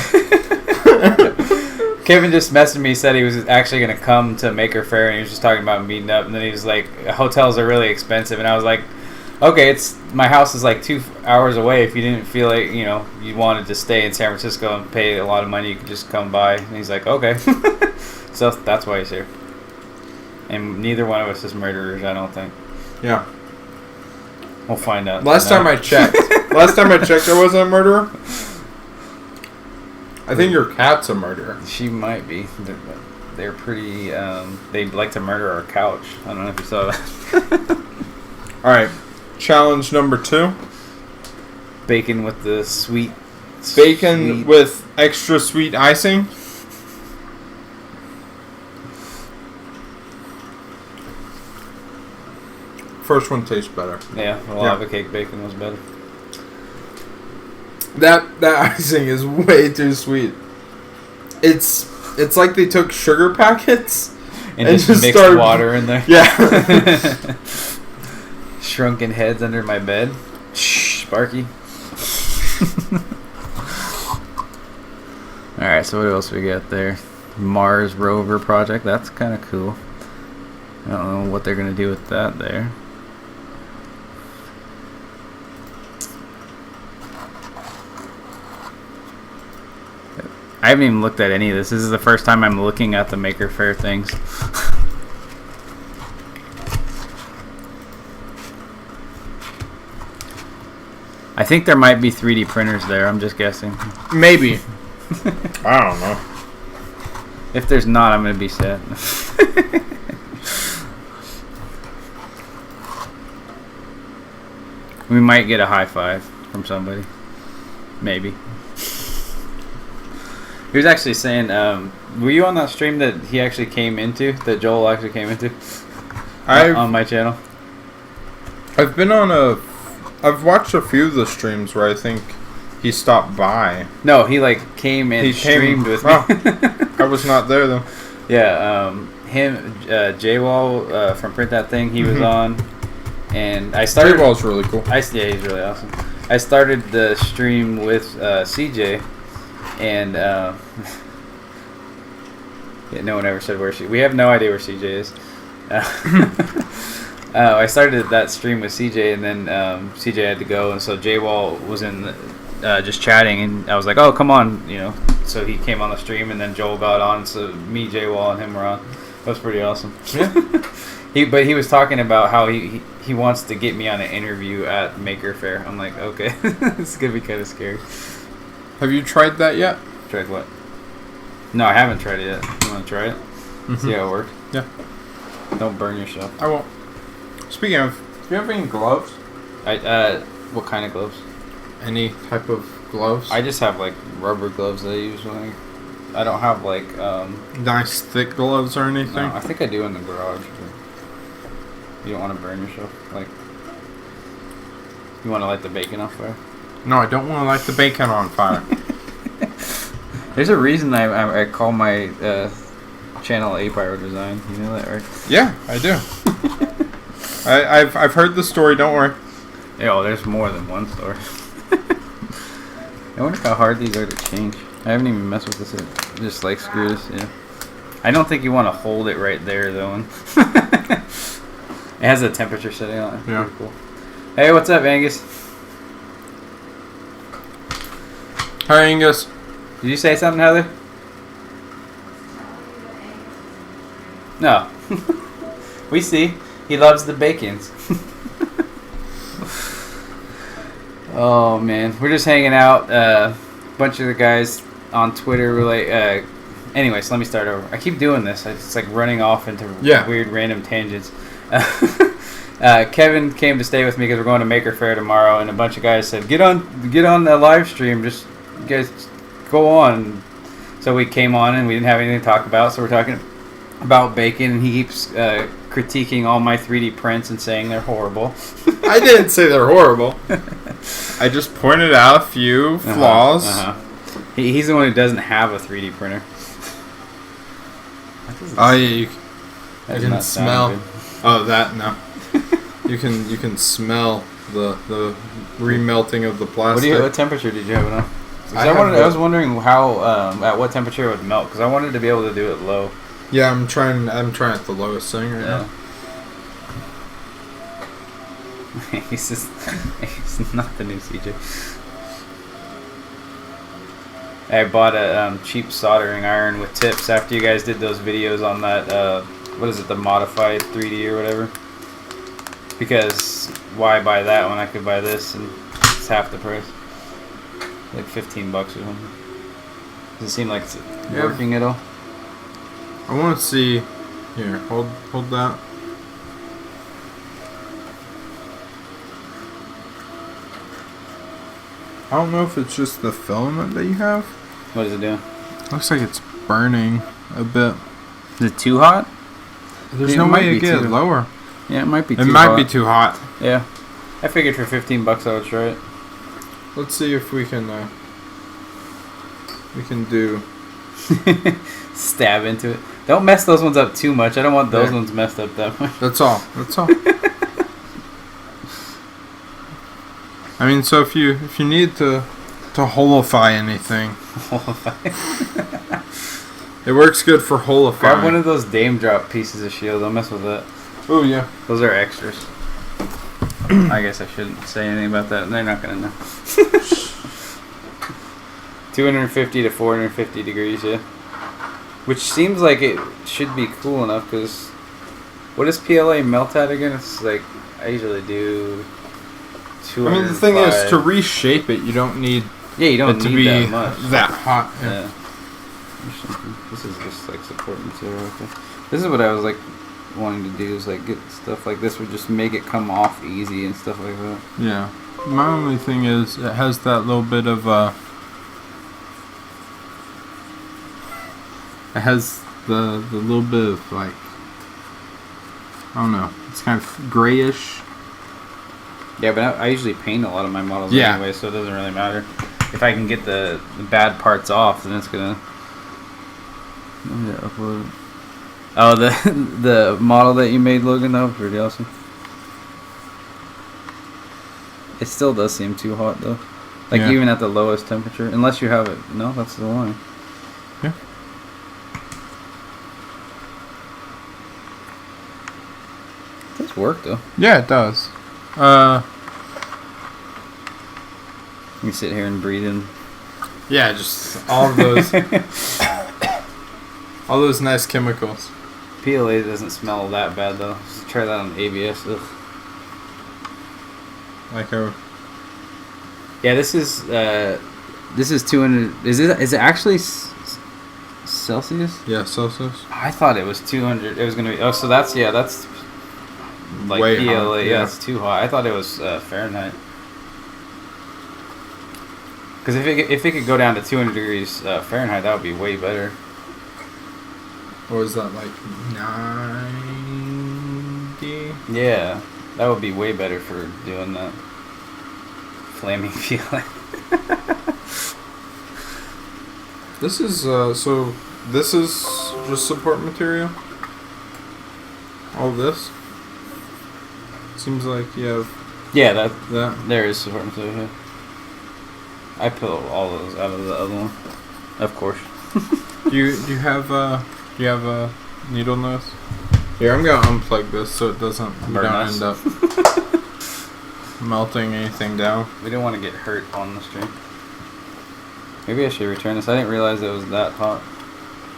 Kevin just messaged me, said he was actually going to come to Maker Faire, and he was just talking about meeting up, and then he was like, hotels are really expensive, and I was like, okay, my house is like 2 hours away. If you didn't feel like, you wanted to stay in San Francisco and pay a lot of money, you could just come by. And he's like, okay. So that's why he's here. And neither one of us is murderers, I don't think. Yeah. We'll find out. Last time I checked, there wasn't a murderer. I think your cat's a murderer. She might be. They're pretty... they like to murder our couch. I don't know if you saw that. Alright. Challenge number 2. Bacon with the sweet... Bacon with extra sweet icing. First one tastes better. Yeah, the lava cake bacon was better. That icing is way too sweet. It's like they took sugar packets and just mixed started, water in there. Yeah. Shrunken heads under my bed. Shh, Sparky. Alright, so what else we got there? Mars rover project. That's kind of cool. I don't know what they're going to do with that there. I haven't even looked at any of this. This is the first time I'm looking at the Maker Faire things. I think there might be 3D printers there. I'm just guessing. Maybe. I don't know. If there's not, I'm going to be sad. We might get a high five from somebody. Maybe. He was actually saying, were you on that stream that he actually came into, that Joel actually came into? On my channel? I've watched a few of the streams where I think he stopped by. No, he like came and streamed with me. I was not there though. Yeah, him, J-Wall from Print That Thing, he was on. And I started... J-Wall's really cool. Yeah, he's really awesome. I started the stream with CJ. And yeah, no one ever said where we have no idea where CJ is. I started that stream with CJ, and then CJ had to go, and so J-Wall was in just chatting, and I was like, oh, come on, so he came on the stream, and then Joel got on, so me, J-Wall, and him were on. That was pretty awesome. Yeah. But he was talking about how he wants to get me on an interview at Maker Faire. I'm like, okay, this is gonna be kind of scary. Have you tried that yet? Tried what? No, I haven't tried it yet. You want to try it? Mm-hmm. See how it works? Yeah. Don't burn yourself. I won't. Speaking of, do you have any gloves? What kind of gloves? Any type of gloves? I just have like rubber gloves that I use when I don't have like nice thick gloves or anything. No, I think I do in the garage. But you don't want to burn yourself. Like, you want to light the bacon on fire? No, I don't want to light the bacon on fire. There's a reason I call my channel A Pyro Design. You know that, right? Yeah, I do. I've heard the story. Don't worry. Yeah, oh, there's more than one story. I wonder how hard these are to change. I haven't even messed with this yet. Just like screw this, yeah. I don't think you want to hold it right there though. It has a temperature setting on it. Yeah. Pretty cool. Hey, what's up, Angus? Hi, Angus. Did you say something, Heather? No. We see. He loves the bacons. Oh, man. We're just hanging out. A bunch of the guys on Twitter were like... anyways, let me start over. I keep doing this. It's like running off into weird random tangents. Kevin came to stay with me because we're going to Maker Faire tomorrow, and a bunch of guys said, get on the live stream. Just, you guys, go on. So we came on, and we didn't have anything to talk about, so we're talking about bacon, and he keeps critiquing all my 3D prints and saying they're horrible. I didn't say they're horrible. I just pointed out a few flaws. He's the one who doesn't have a 3D printer. Oh yeah, you That does can not sound smell. good. Oh, that no. You can smell the remelting of the plastic. What temperature did you have it on? I was wondering how at what temperature it would melt because I wanted to be able to do it low. Yeah, I'm trying at the lowest setting right now. He's not the new CJ. I bought a cheap soldering iron with tips after you guys did those videos on that, what is it, the modified 3D or whatever. Because why buy that when I could buy this and it's half the price? Like $15 or something. Does it seem like it's working at all? I want to see. Here, hold that. I don't know if it's just the filament that you have. What is it doing? Looks like it's burning a bit. Is it too hot? There's no way to get it lower. Yeah, it might be too hot. It might be too hot. Yeah. I figured for $15 I would try it. Let's see if we can do... Stab into it. Don't mess those ones up too much. I don't want those ones messed up that much. That's all. I mean, so if you need to holify anything, it works good for holifying. Grab one of those Dame Drop pieces of shield. Don't mess with that. Oh yeah, those are extras. I guess I shouldn't say anything about that. They're not gonna know. 250 to 450 degrees, yeah. Which seems like it should be cool enough, because what does PLA melt at again? It's like, I usually do 205. I mean, the thing is, to reshape it, you don't need you don't it to need be that much. that hot. Yeah. This is just like support material right there. This is what I was like wanting to do, is like get stuff like this would just make it come off easy and stuff like that. Yeah. My only thing is, it has that little bit of it has the little bit of, like, I don't know, it's kind of grayish. Yeah, but I usually paint a lot of my models anyway, so it doesn't really matter. If I can get the bad parts off, then it's gonna... Let me upload it. Oh, the model that you made, Logan, that was pretty awesome. It still does seem too hot, though. Like, even at the lowest temperature. Unless you have it... No, that's the line. Yeah. It does work, though. Yeah, it does. Let me sit here and breathe in. Yeah, just all of those... all those nice chemicals. PLA doesn't smell that bad, though. Just try that on ABS. Ugh. Like a... Yeah, this is 200... Is it actually Celsius? Yeah, Celsius. I thought it was 200. It was going to be... Oh, so that's like way PLA. hot, Yeah, it's too hot. I thought it was Fahrenheit. Because if it could go down to 200 degrees Fahrenheit, that would be way better. Or is that like 90? Yeah, that would be way better for doing that. Flaming PLA. This is, so this is just support material. All this seems like you have. Yeah, that That. there is support material here. I pulled all those out of the other one, of course. Do you have a needle nose? Here, I'm gonna unplug this so it doesn't end up melting anything down. We don't want to get hurt on the stream. Maybe I should return this. I didn't realize it was that hot.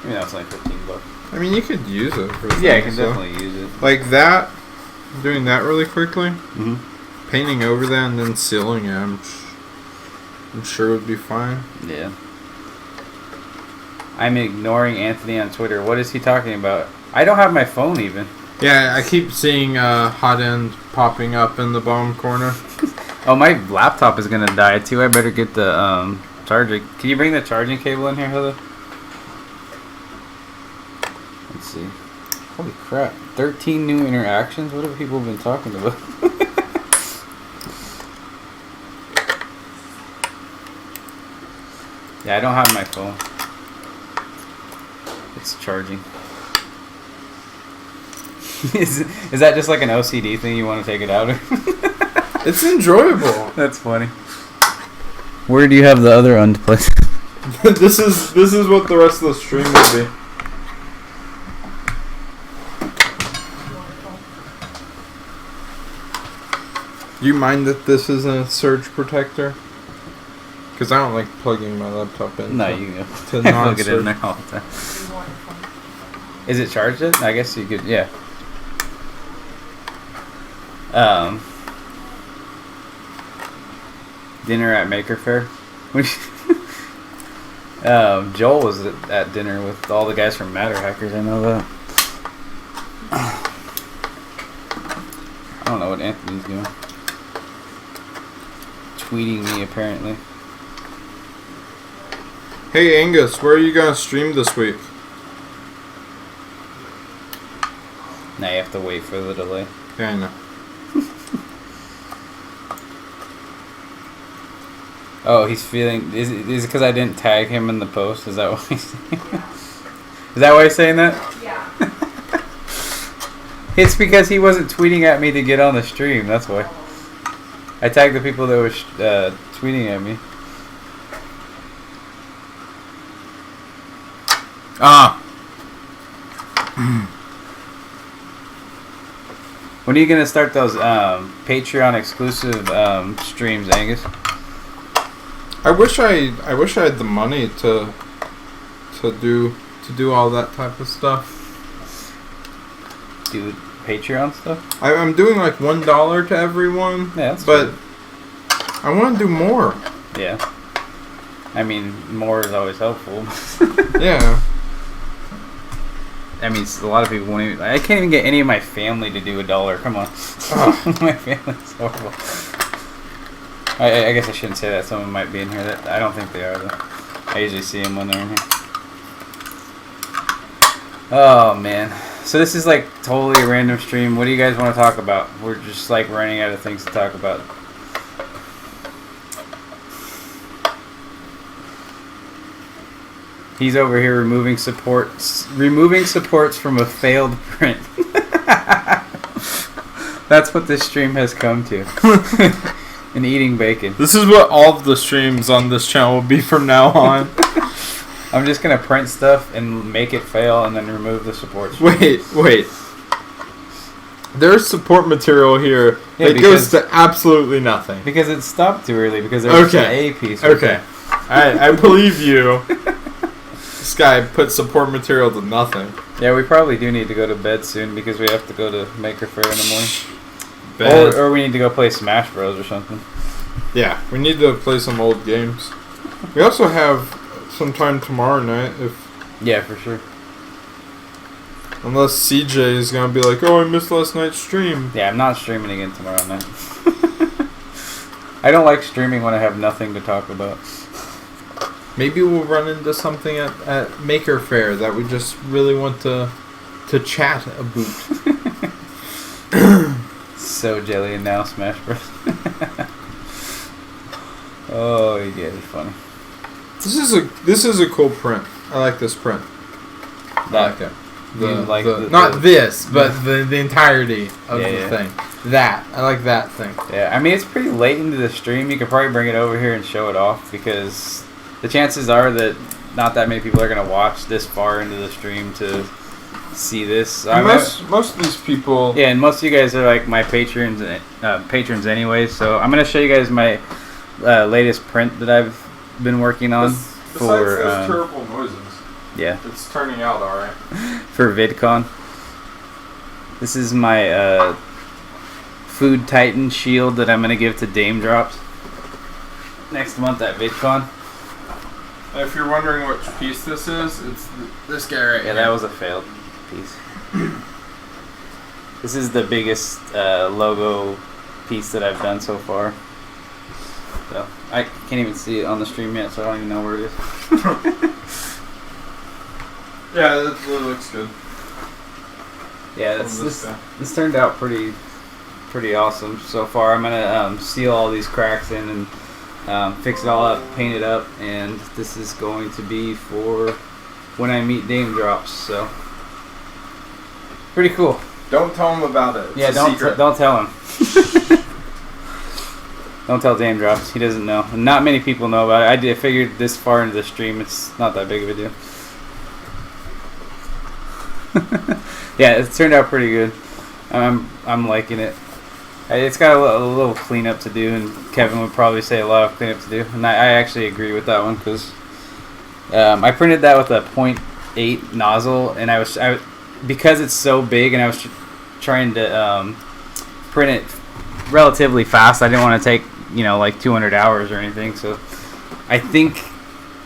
Maybe that's like $15. I mean, you could use it for Yeah, I things, can definitely use it. like that. Doing that really quickly, Mm-hmm. painting over that and then sealing it. I'm sure would be fine. Yeah. I'm ignoring Anthony on Twitter. What is he talking about? I don't have my phone even. Yeah, I keep seeing hot end popping up in the bottom corner. Oh, my laptop is gonna die too. I better get the charger. Can you bring the charging cable in here, Heather? Let's see. Holy crap! 13 new interactions. What have people been talking about? Yeah, I don't have my phone. It's charging. Is that just like an OCD thing you want to take it out of? It's enjoyable. That's funny. Where do you have the other unplugged? This is what the rest of the stream will be. Do you mind that this is a surge protector? Because I don't like plugging my laptop in. No, you can go. To Plug it in non-surge. there all the time. Is it charged yet? I guess you could, yeah. Dinner at Maker Faire. Joel was at dinner with all the guys from Matter Hackers. I know that. I don't know what Anthony's doing. Tweeting me apparently. Hey Angus, where are you gonna stream this week? Now you have to wait for the delay. Yeah, I know. Oh, he's feeling. Is it because I didn't tag him in the post? Is that why he's saying Is that why he's saying that? Yeah. It's because he wasn't tweeting at me to get on the stream. That's why. I tagged the people that were tweeting at me. Ah. When are you gonna start those Patreon exclusive streams, Angus? I wish I had the money to do all that type of stuff. Dude, Patreon stuff? I'm doing like $1 to everyone. Yeah, that's but I want to do more. Yeah. I mean, more is always helpful. Yeah. I mean, a lot of people won't even... I can't even get any of my family to do $1. Come on. My family's horrible. I guess I shouldn't say that. Someone might be in here. That I don't think they are, though. I usually see them when they're in here. Oh, man. So this is like totally a random stream. What do you guys want to talk about? We're just like running out of things to talk about. He's over here removing supports from a failed print. That's what this stream has come to. And eating bacon. This is what all of the streams on this channel will be from now on. I'm just gonna print stuff and make it fail and then remove the supports. Wait. There's support material here that goes to absolutely nothing. Because it stopped too early because there was an A piece. Okay. I believe you. This guy put support material to nothing. Yeah, we probably do need to go to bed soon because we have to go to Maker Faire in the morning. Or we need to go play Smash Bros or something. Yeah, we need to play some old games. We also have some time tomorrow night Yeah, for sure. Unless CJ is gonna be like, oh, I missed last night's stream. Yeah, I'm not streaming again tomorrow night. I don't like streaming when I have nothing to talk about. Maybe we'll run into something at Maker Faire that we just really want to chat about. So jelly and now Smash Bros. Oh, yeah, it's funny. This is a cool print. I like this print. I like it. Not this, but the entirety of the thing. That. I like that thing. Yeah, I mean, it's pretty late into the stream. You could probably bring it over here and show it off because the chances are that not that many people are going to watch this far into the stream to see this. Most of these people... Yeah, and most of you guys are like my patrons anyway, so I'm going to show you guys my latest print that I've been working on. Besides those terrible noises. Yeah. It's turning out alright. For VidCon. This is my Food Titan shield that I'm going to give to Dame Drops next month at VidCon. If you're wondering which piece this is, it's this guy right here. Yeah, that was a failed piece. This is the biggest logo piece that I've done so far. So I can't even see it on the stream yet, so I don't even know where it is. Yeah, that looks good. Yeah, this turned out pretty awesome so far. I'm gonna seal all these cracks in and fix it all up, paint it up, and this is going to be for when I meet Dame Drops. So pretty cool. Don't tell him about it. It's don't tell him. Don't tell Dame Drops. He doesn't know. And not many people know about it. I figured this far into the stream, it's not that big of a deal. Yeah, it turned out pretty good. I'm liking it. It's got a little cleanup to do, and Kevin would probably say a lot of cleanup to do. And I actually agree with that one because I printed that with a 0.8 nozzle, and I because it's so big, and I was trying to print it relatively fast. I didn't want to take like 200 hours or anything. So I think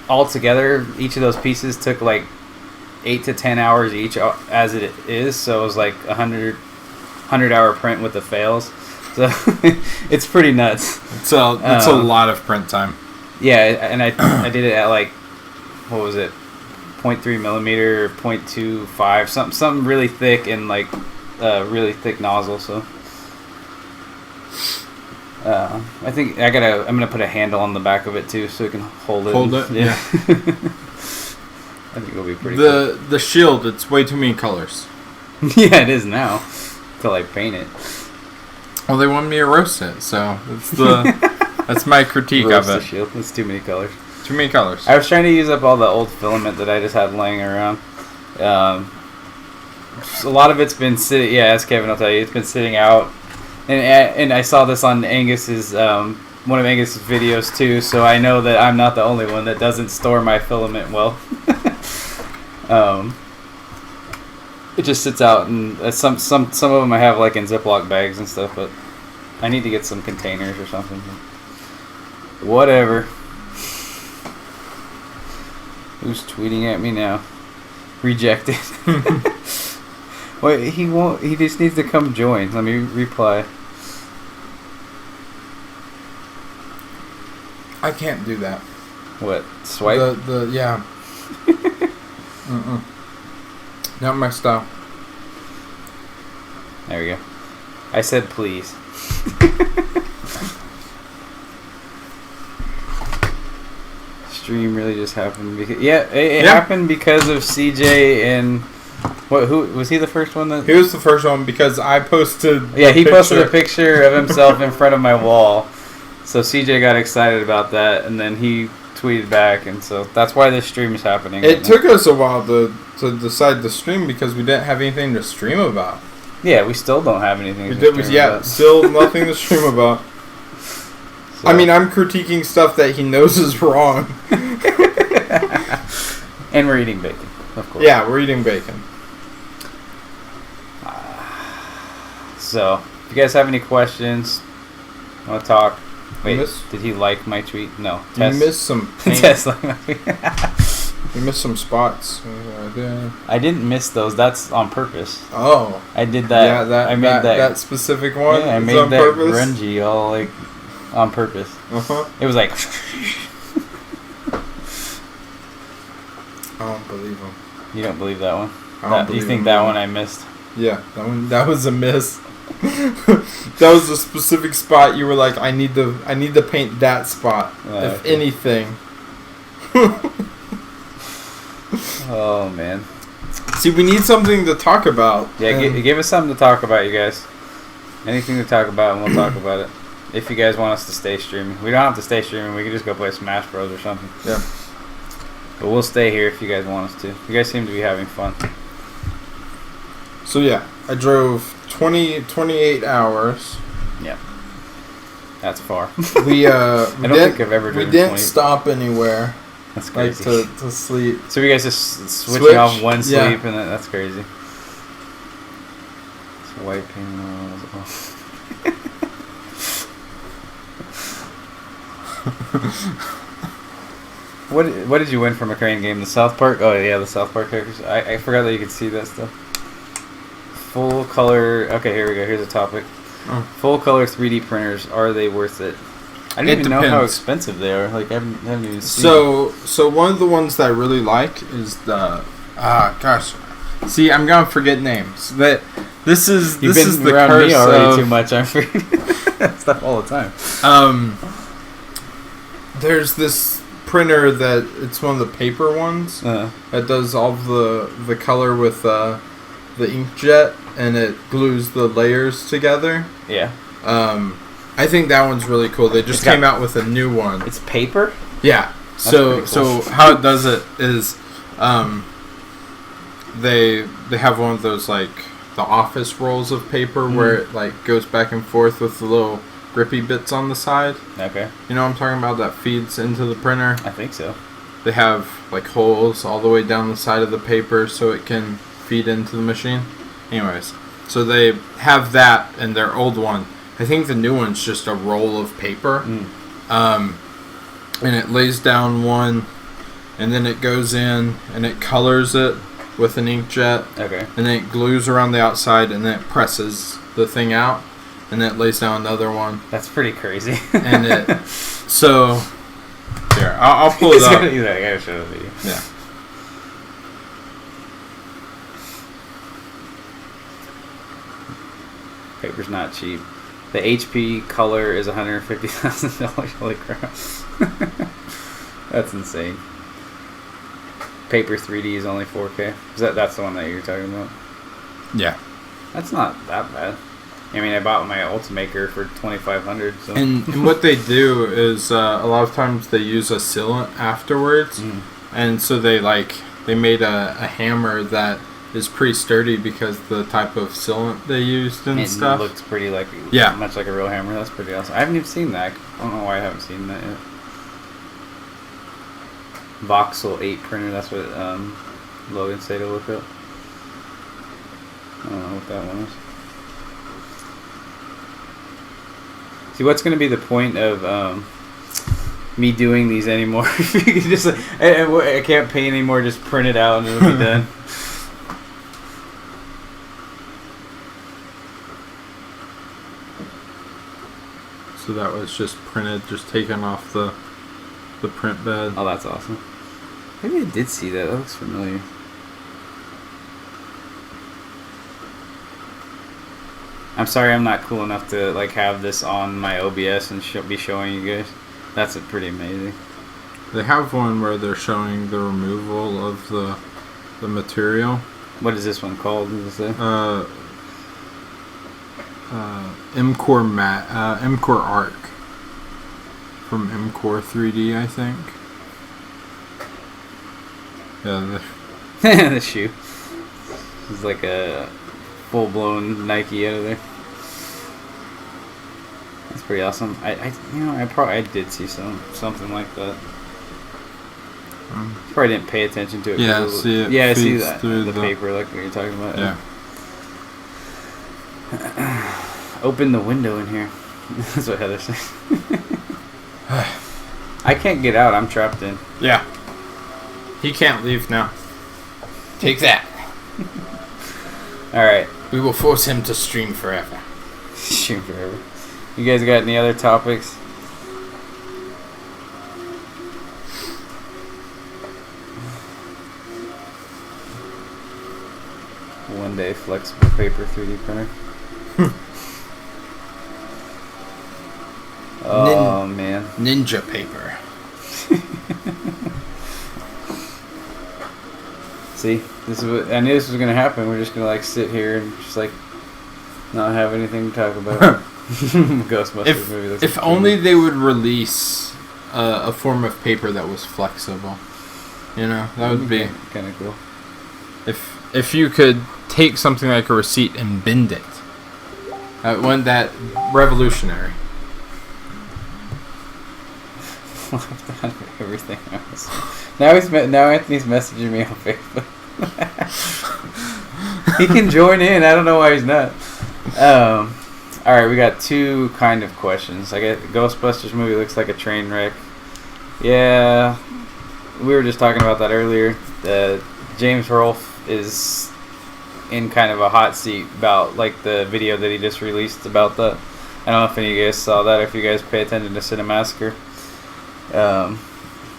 altogether each of those pieces took like 8 to 10 hours each as it is. So it was like 100-hour print with the fails. So it's pretty nuts. It's a lot of print time. Yeah, and I did it at like, what was it, 0.3 millimeter or 0.25, something really thick and like really thick nozzle. So I think I'm gonna put a handle on the back of it too, so it can hold it. Yeah. I think it'll be pretty cool. The shield, it's way too many colors. Yeah, it is now. Until I paint it. Well, they want me to roast it, so that's my critique roast of it. The shield. It's too many colors. Too many colors. I was trying to use up all the old filament that I just had laying around. A lot of it's been sitting. Yeah, as Kevin will tell you, it's been sitting out. And I saw this on Angus's one of Angus's videos too, so I know that I'm not the only one that doesn't store my filament well. It just sits out, and some of them I have like in Ziploc bags and stuff, but I need to get some containers or something. Whatever. Who's tweeting at me now? Rejected. Wait, he won't. He just needs to come join. Let me reply. I can't do that. What? Swipe? Yeah. Not my style. There we go. I said please. Stream really just happened because it happened because of CJ and who was he the first one that? He was the first one because I posted. Yeah, he posted a picture of himself in front of my wall, so CJ got excited about that, and then he tweeted back, and so that's why this stream is happening. It took us a while to decide to stream because we didn't have anything to stream about. Yeah, we still don't have anything. Still nothing to stream about. So. I mean, I'm critiquing stuff that he knows is wrong. And we're eating bacon, of course. Yeah, we're eating bacon. So, if you guys have any questions, want to talk. Wait, did he like my tweet? No. You missed some paint. Tesla. You missed some spots. I didn't miss those. That's on purpose. Oh. I did that. Yeah, I made that specific one. Yeah, I made that purpose? Grungy all like on purpose. It was like. I don't believe him. You don't believe that one? I don't believe you think that one I missed? Yeah, that was a miss. That was a specific spot you were like, I need to paint that spot, if okay. anything. Oh man. See, we need something to talk about. Yeah, give us something to talk about, you guys. Anything to talk about, and we'll talk about it. If you guys want us to stay streaming. We don't have to stay streaming. We can just go play Smash Bros. Or something. Yeah. But we'll stay here if you guys want us to. You guys seem to be having fun. So, yeah. I drove 28 hours. Yeah. That's far. We I don't think I've ever driven 20. We didn't stop anywhere. That's crazy. Like to sleep. So you guys just switching off one sleep, yeah. and that's crazy. It's white paint as well. What did you win from a crane game? The South Park? Oh yeah, the South Park characters. I forgot that you could see that stuff. Full color. Okay, here we go. Here's a topic. Oh. Full color 3D printers. Are they worth it? I didn't even know how expensive they are. Like I haven't even seen. So one of the ones that I really like is the gosh. See, I'm gonna forget names. This is the around curse me already of, too much. I'm forgetting stuff all the time. There's this printer that it's one of the paper ones that does all the color with the inkjet, and it glues the layers together. Yeah. I think that one's really cool. They just came out with a new one. It's paper? Yeah. So how it does it is they have one of those like the office rolls of paper where it like goes back and forth with the little grippy bits on the side. Okay. You know what I'm talking about, that feeds into the printer? I think so. They have like holes all the way down the side of the paper so it can feed into the machine. Anyways, so they have that in their old one. I think the new one's just a roll of paper. And it lays down one, and then it goes in and it colors it with an inkjet. Okay. And then it glues around the outside, and then it presses the thing out, and then it lays down another one. That's pretty crazy. And it so here I'll pull it up. I gotta show it to you. Yeah. Paper's not cheap. The HP color is $150,000. Holy crap. That's insane. Paper 3D is only 4K. That's the one that you're talking about? Yeah. That's not that bad. I mean, I bought my Ultimaker for $2,500. So. And what they do is a lot of times they use a sealant afterwards. And so they made a hammer that is pretty sturdy because the type of sealant they used and stuff. It looks pretty much like a real hammer. That's pretty awesome. I haven't even seen that. I don't know why I haven't seen that yet. Voxel 8 printer. That's what Logan said to look up. I don't know what that one is. See, what's going to be the point of me doing these anymore? If you could just I can't paint anymore. Just print it out and it'll be done. So that was just printed, just taken off the print bed. Oh, that's awesome. Maybe I did see that. That looks familiar. I'm sorry I'm not cool enough to have this on my OBS and be showing you guys. That's pretty amazing. They have one where they're showing the removal of the material. What is this one called? Does it say? MCore Arc from MCore 3D, I think. Yeah, the shoe. It's like a full-blown Nike out of there. That's pretty awesome. I did see something like that. Probably didn't pay attention to it. Yeah, see it. Yeah, I see that. The paper, like what you're talking about. Yeah. Open the window in here. That's what Heather said. I can't get out. I'm trapped in. Yeah. He can't leave now. Take that. Alright. We will force him to stream forever. Stream forever. You guys got any other topics? One day flexible paper 3D printer. Oh man. Ninja paper. See, this is what I knew this was gonna happen. We're just gonna like sit here and just like not have anything to talk about. Ghostbusters movie. Looks If like only they would release a form of paper that was flexible. You know, that would be kind of cool. If you could take something like a receipt and bend it. Wasn't that revolutionary? Everything else. Now Anthony's messaging me on Facebook. He can join in. I don't know why he's not. All right, we got two kind of questions. I get Ghostbusters movie looks like a train wreck. Yeah, we were just talking about that earlier. James Rolfe is in kind of a hot seat about like the video that he just released about that. I don't know if any of you guys saw that. If you guys pay attention to Cinemassacre,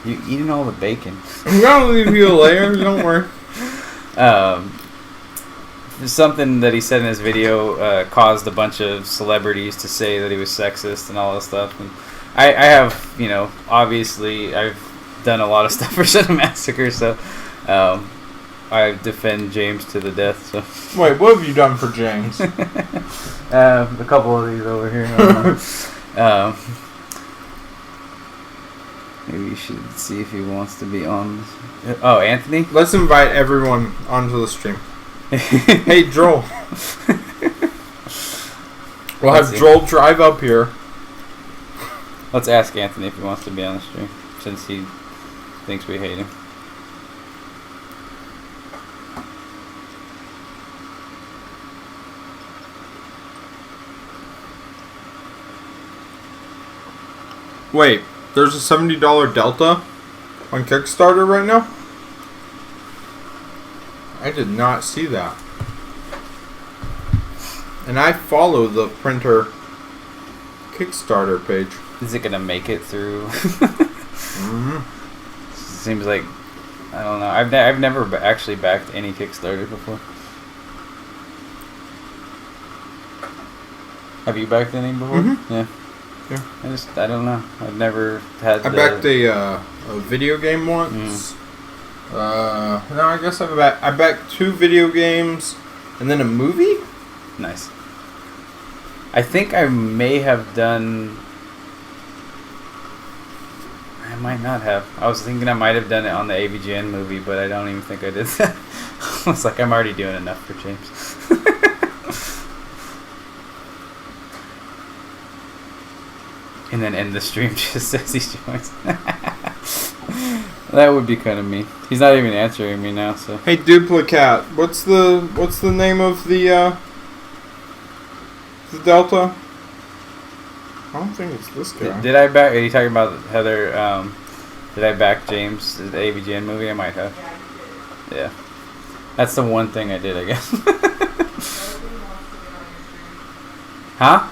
you eating all the bacon. I'm gonna leave you a layer. Don't worry. Something that he said in his video caused a bunch of celebrities to say that he was sexist and all this stuff. And I have, obviously I've done a lot of stuff for Cinemassacre, so I defend James to the death. So wait, what have you done for James? A couple of these over here. Maybe you should see if he wants to be on. Oh, Anthony? Let's invite everyone onto the stream. Hey, Joel. We'll have Joel drive up here. Let's ask Anthony if he wants to be on the stream, since he thinks we hate him. Wait, there's a $70 Delta on Kickstarter right now? I did not see that. And I follow the printer Kickstarter page. Is it gonna make it through? Seems like, I don't know. I've never actually backed any Kickstarter before. Have you backed any before? Mm-hmm. Yeah. I don't know. I've never had. I backed a video game once. No, I guess I backed 2 video games and then a movie. Nice. I think I may have done. I might not have. I was thinking I might have done it on the AVGN movie, but I don't even think I did that. I was like, I'm already doing enough for James. And then end the stream just as he joins. That would be kind of mean. He's not even answering me now, so. Hey, Duplicat, what's the name of the Delta? I don't think it's this guy. Did I back? Are you talking about Heather? Did I back James the AVGN movie? I might have. Yeah, that's the one thing I did, I guess. Huh?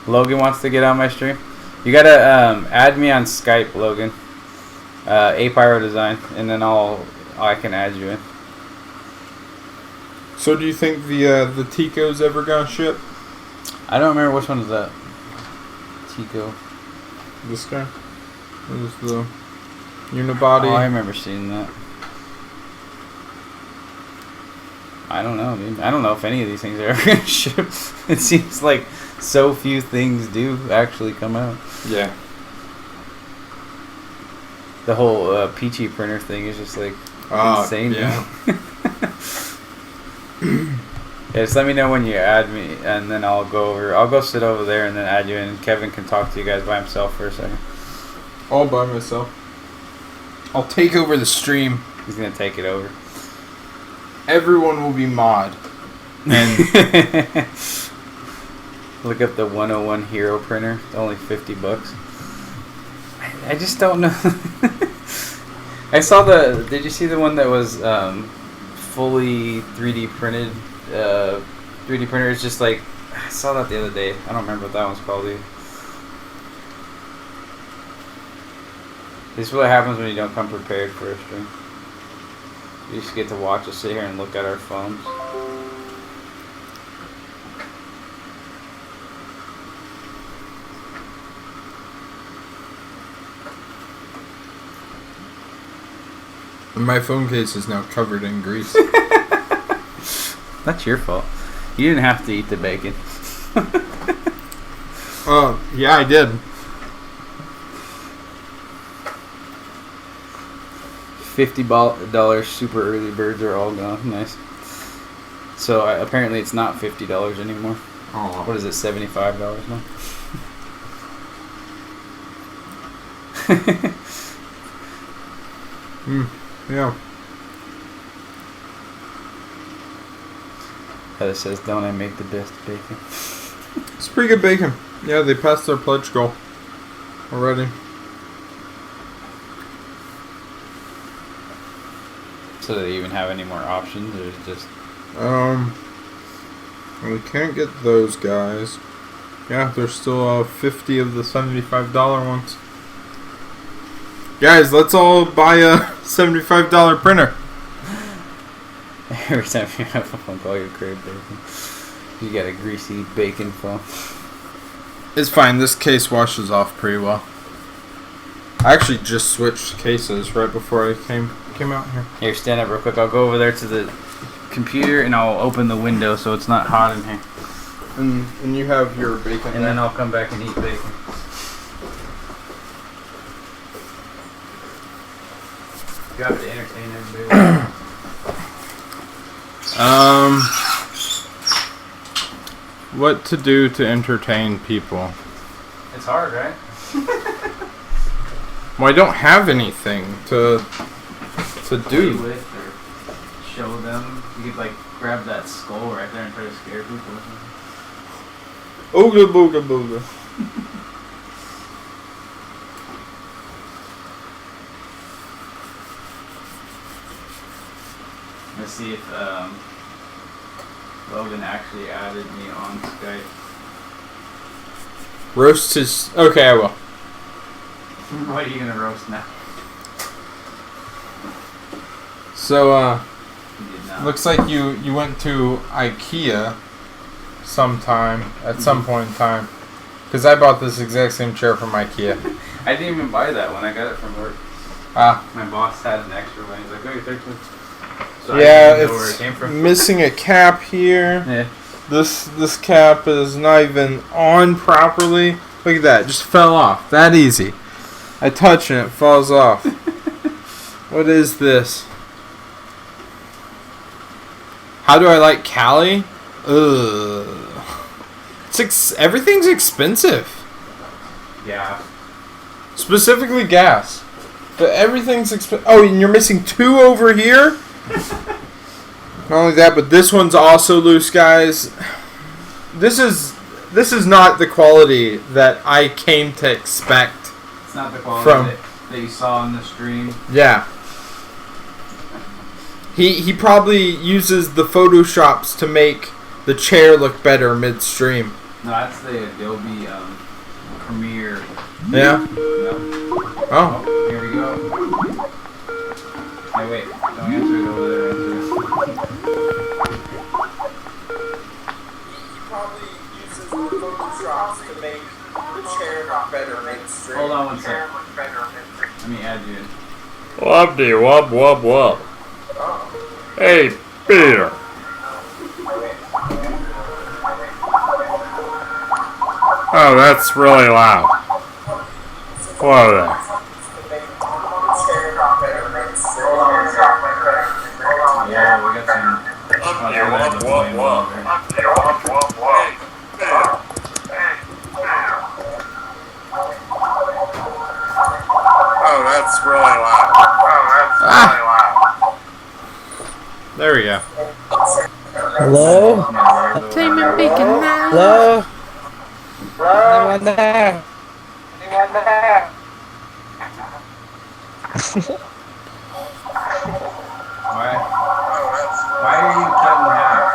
Logan wants to get on my stream. You gotta add me on Skype, Logan. Pyro Design, and then I can add you in. So do you think the Tico's ever gonna ship? I don't remember which one is that. Tico. This guy. This is the unibody. Oh, I remember seeing that. I don't know, dude. I don't know if any of these things are ever gonna ship. It seems like so few things do actually come out. Yeah. The whole Peachy printer thing is just like insane. Yeah. Yeah, just let me know when you add me, and then I'll go sit over there and then add you in, and Kevin can talk to you guys by himself for a second. All by myself. I'll take over the stream. He's gonna take it over. Everyone will be mod. And look up the 101 Hero printer. It's only $50. I just don't know. I saw did you see the one that was fully 3D printed? 3D printer is just like, I saw that the other day. I don't remember what that one's called either. This is what happens when you don't come prepared for a stream. You just get to watch us sit here and look at our phones. My phone case is now covered in grease. That's your fault. You didn't have to eat the bacon. Yeah, I did. $50 super early birds are all gone. Nice. So apparently it's not $50 anymore. Oh. What is it? $75 now. Yeah. Heather says, "Don't I make the best bacon?" It's pretty good bacon. Yeah, they passed their pledge goal already. So do they even have any more options, or is it just? We can't get those guys. Yeah, there's still 50 of the $75 ones. Guys, let's all buy a $75 printer. Every time you have a phone call, you crave bacon. You get a greasy bacon phone. It's fine. This case washes off pretty well. I actually just switched cases right before I came out here. Here, stand up real quick. I'll go over there to the computer and I'll open the window so it's not hot in here. And you have your bacon. And then I'll come back and eat bacon. You have to entertain everybody. What to do to entertain people? It's hard, right? Well, I don't have anything to Play do. with or show them. You could like grab that skull right there and try to scare people. Ooga booga booga. Let's see if Logan actually added me on Skype. Roast his. Okay, I will. What are you gonna roast now? So, You did not. looks like you went to IKEA sometime at some point in time. Because I bought this exact same chair from IKEA. I didn't even buy that one. I got it from work. Ah. My boss had an extra one. He's like, "Oh, you take this." So Yeah, I didn't know where it it's came from. missing a cap here. Yeah. This cap is not even on properly. Look at that, it just fell off. That easy. I touch and it falls off. What is this? How do I like Cali? Ugh. Everything's expensive. Yeah. Specifically gas. But everything's expensive. Oh, and you're missing 2 over here? Not only that, but this one's also loose, guys. This is not the quality that I came to expect. It's not the quality From- that you saw on the stream. Yeah. He probably uses the Photoshops to make the chair look better midstream. No, that's the Adobe Premiere. Yeah? No. Oh. Oh, here we go. Hey, wait. Don't answer it over there. Answer it. He probably uses the Photoshops to make the chair look better midstream. Hold on one sec. Let me add you in. Wubdy wub wub wub. Hey, Peter. Oh, that's really loud. Whoa there. Yeah, we got some. Wubdy wub wub wub. Wubdy wub wub wub. Oh, that's really loud. There we go. Hello? Time and bacon now. Hello? Anyone there? Why are you cutting half?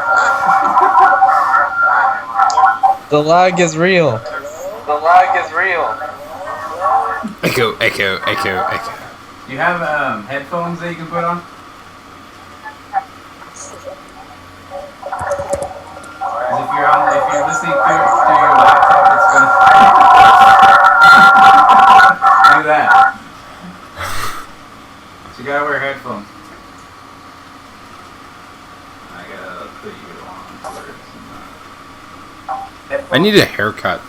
The lag is real. Echo, echo, echo, echo. Do you have headphones that you can put on? If you're listening through your laptop, it's gonna do that. So you gotta wear headphones. I gotta put you on first. I need a haircut.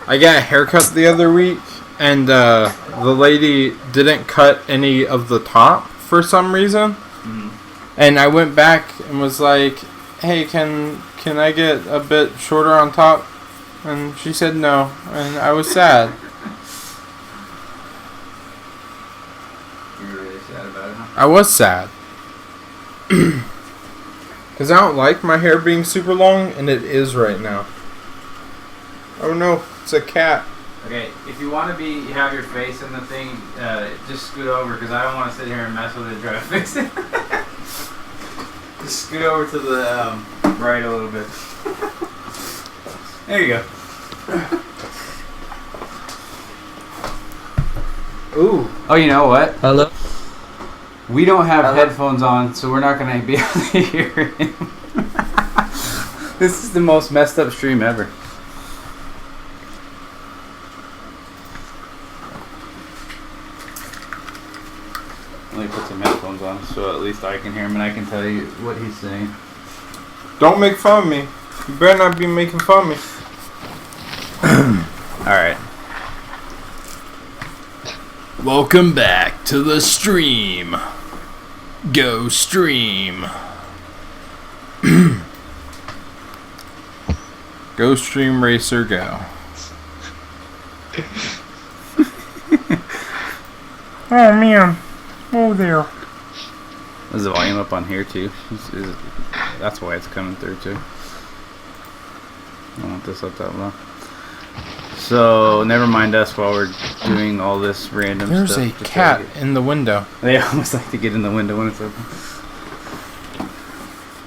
I got a haircut the other week, and the lady didn't cut any of the top for some reason. And I went back and was like, "Hey, can I get a bit shorter on top?" And she said no, and I was sad. You were really sad about it, huh? I was sad. Because I don't like my hair being super long, and it is right now. Oh no, it's a cat. Okay, if you want to have your face in the thing, just scoot over because I don't want to sit here and mess with it and try to fix it. Just scoot over to the right a little bit. There you go. Ooh. Oh, you know what? Hello? We don't have headphones on, so we're not going to be able to hear him. This is the most messed up stream ever. Let me put some headphones on so at least I can hear him and I can tell you what he's saying. Don't make fun of me. You better not be making fun of me. Alright. Welcome back to the stream. Go stream. Go stream racer go. Oh man. Oh there. Is the volume up on here too? That's why it's coming through too. I don't want this up that low. So never mind us while we're doing all this random There's stuff. a cat in the window. They almost like to get in the window when it's open.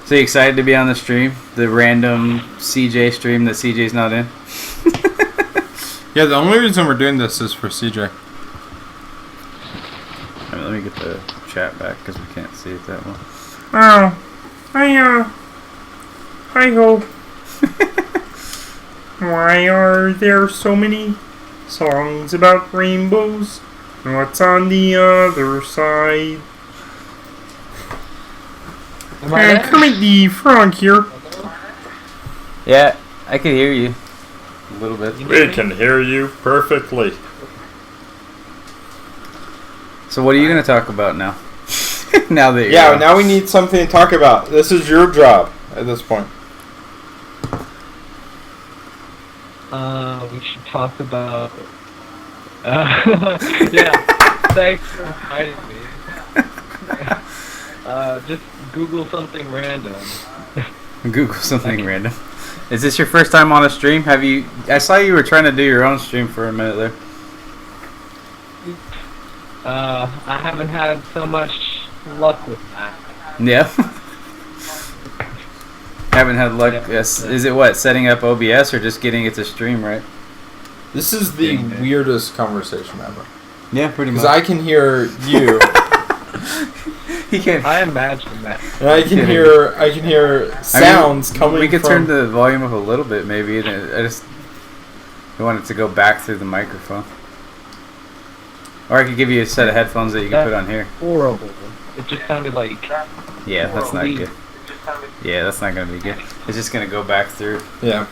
So you excited to be on the stream? The random CJ stream that CJ's not in? Yeah, the only reason we're doing this is for CJ. Alright, let me get the chat back because we can't see it that well. Oh, I hope. Why are there so many songs about rainbows? What's on the other side? Kermit the Frog here. Yeah, I can hear you. A little bit. We can hear you perfectly. So what are you going to talk about now? Now that Now we need something to talk about. This is your job at this point. We should talk about... yeah, thanks for inviting me. Just Google something random. Google something random. Is this your first time on a stream? Have you... I saw you were trying to do your own stream for a minute there. I haven't had so much luck with that. Yeah. Haven't had luck. Yeah. Yes. Is it what? Setting up OBS or just getting it to stream right? This is the weirdest conversation ever. Yeah, pretty much. Because I can hear you, He can't. I imagine that. and I can hear sounds coming. We could from... turn the volume up a little bit, maybe. And I just want it to go back through the microphone. Or I could give you a set of headphones that you can put on here. Horrible. It just sounded like... Yeah, that's not good. Yeah, that's not gonna be good. It's just gonna go back through. Yeah.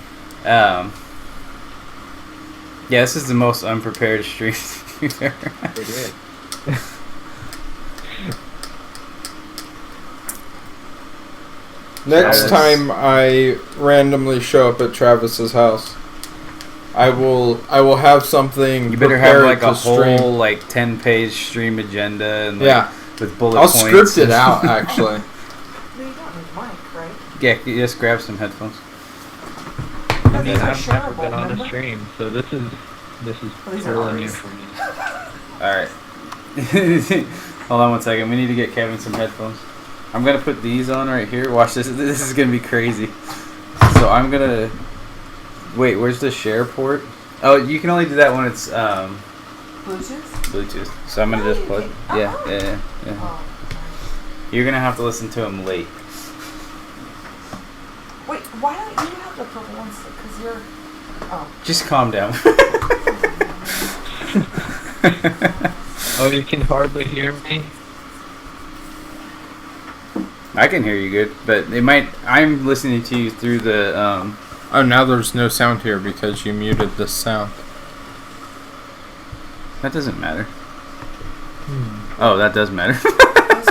Yeah, this is the most unprepared stream we've ever had. It is. Next time I randomly show up at Travis's house, I will have something. You better have prepared like a to stream. whole 10-page stream agenda and with bullet I'll points. script it out actually. No, you don't need mic, right? Yeah, you just grab some headphones. I mean, these are I've never shareable, been on a remember? stream, so this is these are really new ours. for me. Alright. Hold on one second. We need to get Kevin some headphones. I'm going to put these on right here. Watch this. This is going to be crazy. So I'm going to... Wait, where's the share port? Oh, you can only do that when it's Bluetooth. So I'm going to just plug... Yeah. Oh, You're going to have to listen to them late. wait, why don't you have the purple ones? Because you're... Oh. Just calm down. Oh, you can hardly hear me? I can hear you good, but it might. I'm listening to you through the. Oh, now there's no sound here because you muted the sound. That doesn't matter. Oh, that does matter.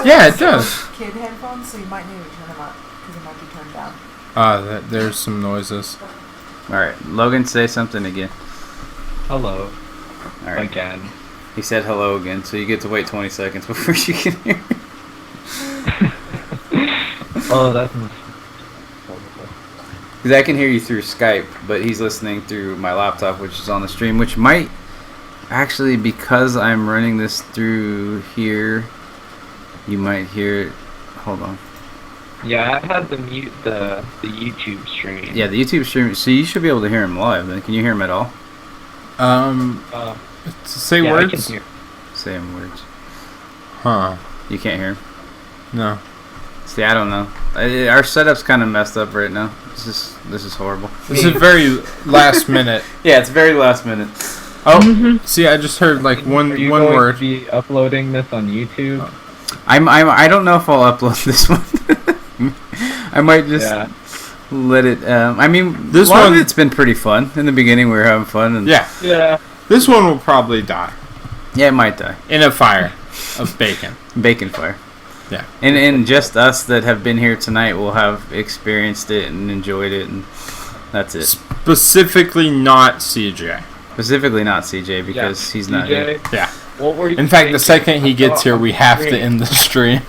Yeah, it does. Kid headphones, so you might need to turn them up because it might be turned down. There's some noises. All right, Logan, say something again. Hello. All right. Again. He said hello again, so you get to wait 20 seconds before you can hear. Oh, that's horrible. Because I can hear you through Skype, but he's listening through my laptop, which is on the stream, which might actually, because I'm running this through here, you might hear it. Hold on. Yeah, I had to mute the YouTube stream. Yeah, the YouTube stream. So you should be able to hear him live. Then can you hear him at all? Say yeah, words. I can hear. Say him words. Huh? You can't hear him. No. See, I don't know. Our setup's kind of messed up right now. This is horrible. This is very last minute. Yeah, it's very last minute. Oh, see, I just heard like Are one you one going word. to be uploading this on YouTube? I don't know if I'll upload this one. I might just let it. I mean, This a lot one- of it's been pretty fun. In the beginning, we were having fun, and Yeah, Yeah. this one will probably die yeah, it might die. in a fire of bacon. Bacon fire. Yeah. And just us that have been here tonight will have experienced it and enjoyed it, and that's it. Specifically, not CJ. Specifically, not CJ because he's not here. DJ, Yeah. what were you In fact, the thinking? second he gets here, we have to end the stream.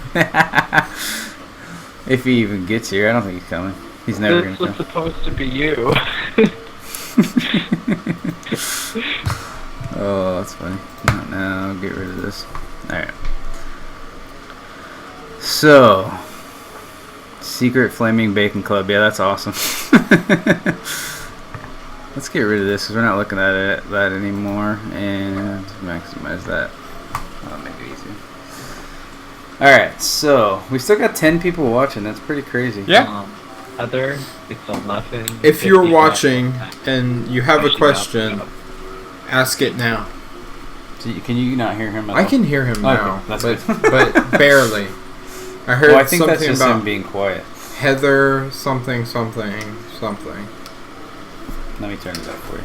If he even gets here, I don't think he's coming. He's never This gonna was come. supposed to be you. Oh, that's funny. No, get rid of this. Alright. So, Secret Flaming Bacon Club. Yeah, that's awesome. Let's get rid of this because we're not looking at that anymore. And maximize that. That'll make it easier. Alright, so we still got 10 people watching. That's pretty crazy. Yeah. Heather, it's 11. If you're 55. watching and you have a Actually, question, no. ask it now. So can you not hear him at I all? can hear him Okay, now, that's but, good. but barely. I heard Well, I think that's something just about him being quiet. Heather something something something. Let me turn it up for you.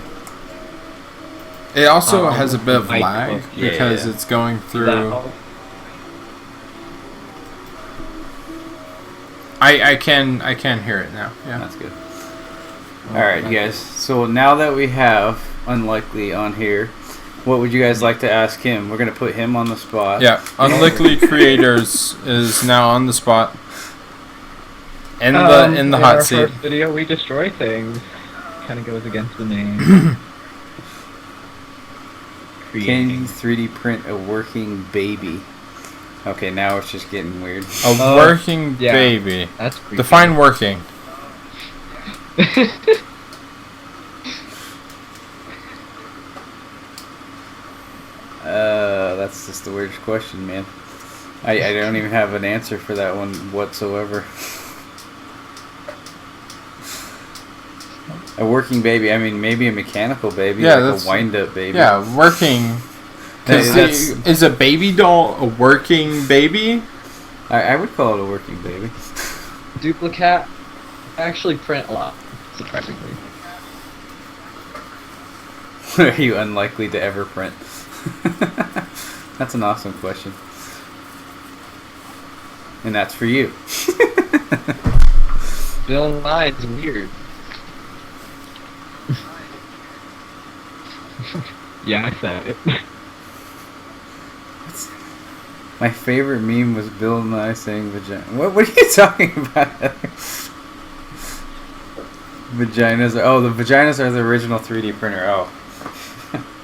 It also has a bit of mic lag close. Yeah, because yeah. it's going Does that through. help? I can hear it now. Yeah. That's good. Alright, you guys. So now that we have Unlikely on here, what would you guys like to ask him? We're going to put him on the spot. Yeah. Unlikely Creators is now on the spot. In the hot our seat. first video, we destroy things. Kind of goes against the name. Can you 3D print a working baby? Okay, now it's just getting weird. A working yeah. baby. That's creepy. Define working. That's just the weirdest question, man. I don't even have an answer for that one whatsoever. A working baby, I mean, maybe a mechanical baby, Yeah, like that's- a wind-up baby. Yeah, working. That's- Is a baby doll a working baby? I would call it a working baby. Duplicate actually print a lot, surprisingly. Are you unlikely to ever print? That's an awesome question. And that's for you. Bill Nye's weird. Yeah, I said it. My favorite meme was Bill Nye saying vagina. What are you talking about? Vaginas are... Oh, the vaginas are the original 3D printer. Oh.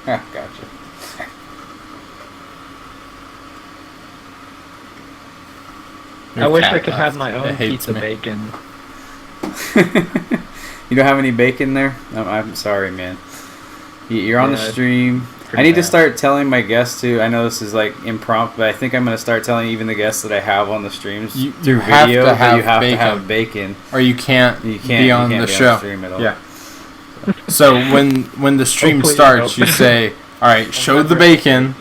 Gotcha. I wish I cat could have left. my It own hates piece of me. bacon. You don't have any bacon there? I'm sorry, man. You're on the Yeah, stream. I need to start telling my guests to. I know this is like impromptu, but I think I'm going to start telling even the guests that I have on the streams You through have video to that you have have to bacon. have bacon. Or you can't, You can't be on you can't the be show. on the stream at all. Yeah. So when the stream Hopefully you starts, don't. you say, "All right, show the bacon,"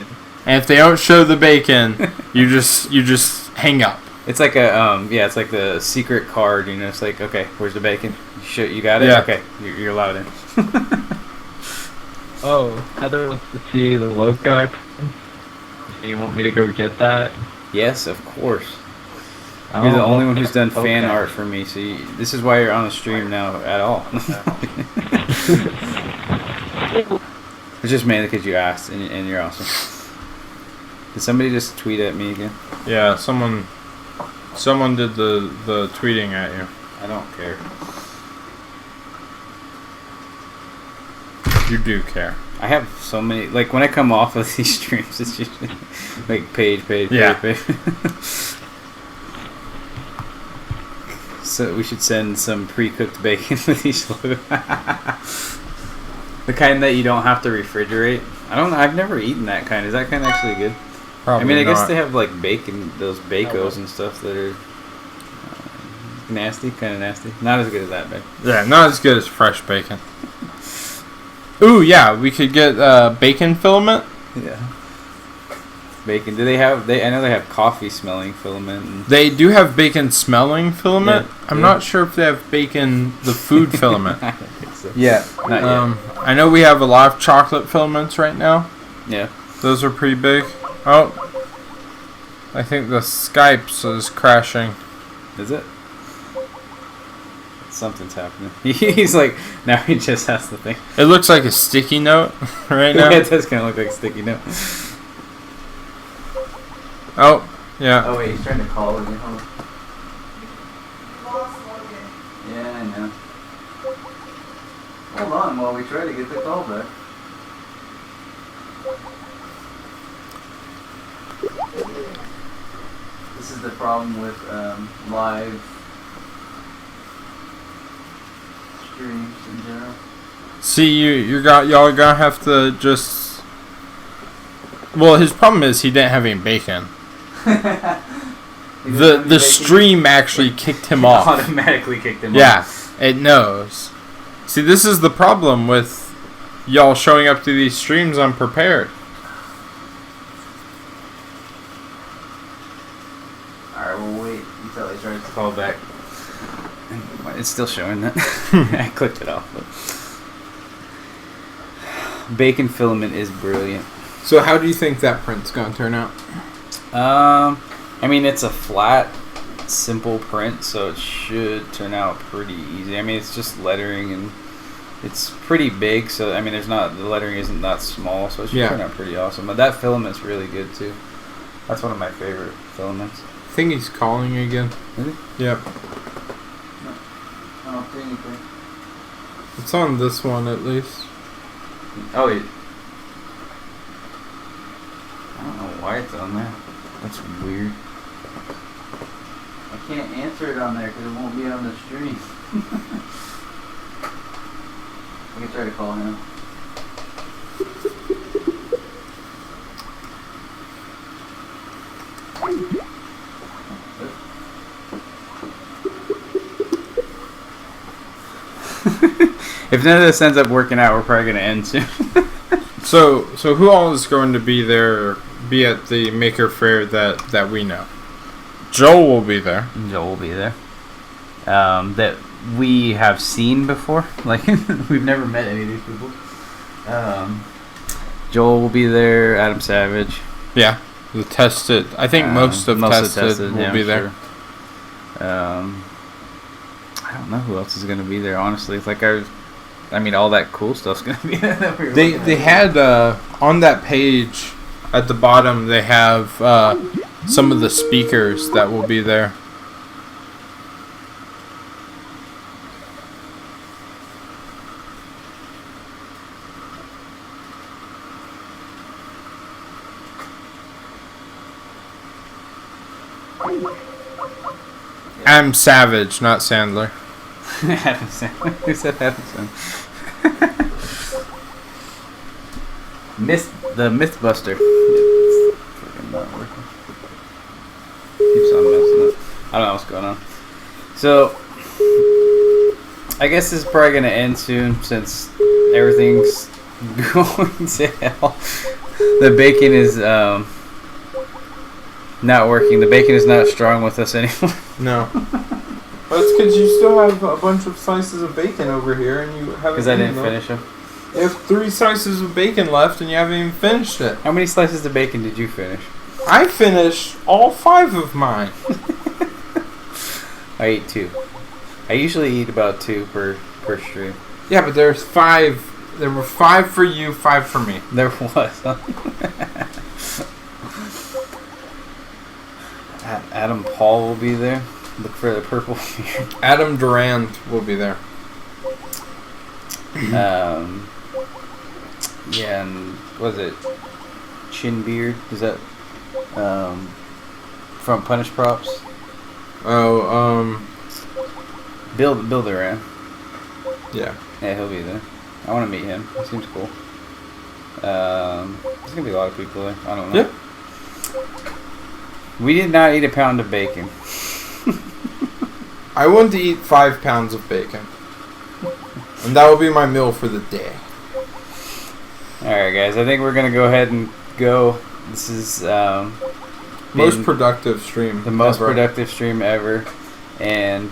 and if they don't show the bacon, you just hang up. It's like a it's like the secret card. You know, it's like, okay, where's the bacon? You got it. Yeah. Okay, you're allowed in. Oh, Heather wants to see the logo. Do you want me to go get that? Yes, of course. You're the only one who's done fan okay. art for me, so this is why you're on the stream now at all. It's just mainly because you asked, and you're awesome. Did somebody just tweet at me again? Yeah, someone did the tweeting at you. I don't care. You do care. I have so many, like when I come off of these streams, it's just like page. Yeah. So we should send some pre-cooked bacon with each logo. The kind that you don't have to refrigerate. I don't know. I've never eaten that kind. Is that kind actually good? Probably I mean, I guess not. they have like bacon, those bacos and stuff that are nasty, kind of nasty. Not as good as that, but Yeah, not as good as fresh bacon. Ooh, yeah, we could get bacon filament. yeah. Bacon. Do they have? I know they have coffee smelling filament. And They do have bacon smelling filament. Yeah, I'm yeah. not sure if they have bacon the food filament. I don't think so. Yeah. Not yet. I know we have a lot of chocolate filaments right now. Yeah. Those are pretty big. Oh, I think the Skype's is crashing. Is it? Something's happening. He's like, now he just has the thing. It looks like a sticky note right now. It does kind of look like a sticky note. Oh, yeah. Oh wait, he's trying to call again. Hold on. Lost Logan. Yeah, I know. Hold on while we try to get the call back. This is the problem with live streams in general. See, y'all are gonna have to just. Well, his problem is he didn't have any bacon. The stream actually kicked him off. Automatically kicked him Yeah, off. it knows. See, this is the problem with y'all showing up to these streams unprepared. Alright, we'll wait until he tries to call back. It's still showing that. I clicked it off. But bacon filament is brilliant. So, how do you think that print's gonna turn out? I mean, it's a flat, simple print, so it should turn out pretty easy. I mean, it's just lettering, and it's pretty big, so I mean, the lettering isn't that small, so it should turn out pretty awesome. But that filament's really good too. That's one of my favorite filaments. I think he's calling again. Is it? Yep. I don't see anything. It's on this one at least. Oh, wait. I don't know why it's on there. That's weird. I can't answer it on there because it won't be on the stream. I can try to call him. If none of this ends up working out, we're probably going to end soon. So who all is going to be there? Be at the Maker Faire that we know. Joel will be there. Joel will be there. That we have seen before. Like, we've never met any of these people. Joel will be there. Adam Savage. Yeah, the tested. I think most of tested will yeah, be there. Sure. I don't know who else is going to be there. Honestly, it's like I mean, all that cool stuff's going to be there. That we were looking They at. had on that page at the bottom. They have some of the speakers that will be there. I'm Savage, not Sandler. Adam Sandler. Who said Adam Sandler? The Mythbuster. It's freaking not working. Keeps on messing up. I don't know what's going on. So, I guess this is probably going to end soon since everything's going to hell. The bacon is Not working. The bacon is not strong with us anymore. No. But it's because you still have a bunch of slices of bacon over here, and you haven't. Because I didn't finish them. You have 3 slices of bacon left, and you haven't even finished it. How many slices of bacon did you finish? I finished all 5 of mine. I ate 2. I usually eat about 2 per stream. Yeah, but there's 5. There were 5 for you, 5 for me. There was, huh? Adam Paul will be there. Look for the purple beard. Adam Durand will be there. Yeah, and was it Chin Beard? Is that from Punish Props? Oh, Bill Duran. Yeah. Yeah, he'll be there. I want to meet him. He seems cool. There's gonna be a lot of people there. I don't know. Yeah. We did not eat a pound of bacon. I want to eat 5 pounds of bacon. And that will be my meal for the day. Alright, guys. I think we're going to go ahead and go. This is Most productive stream. the most ever. productive stream ever. And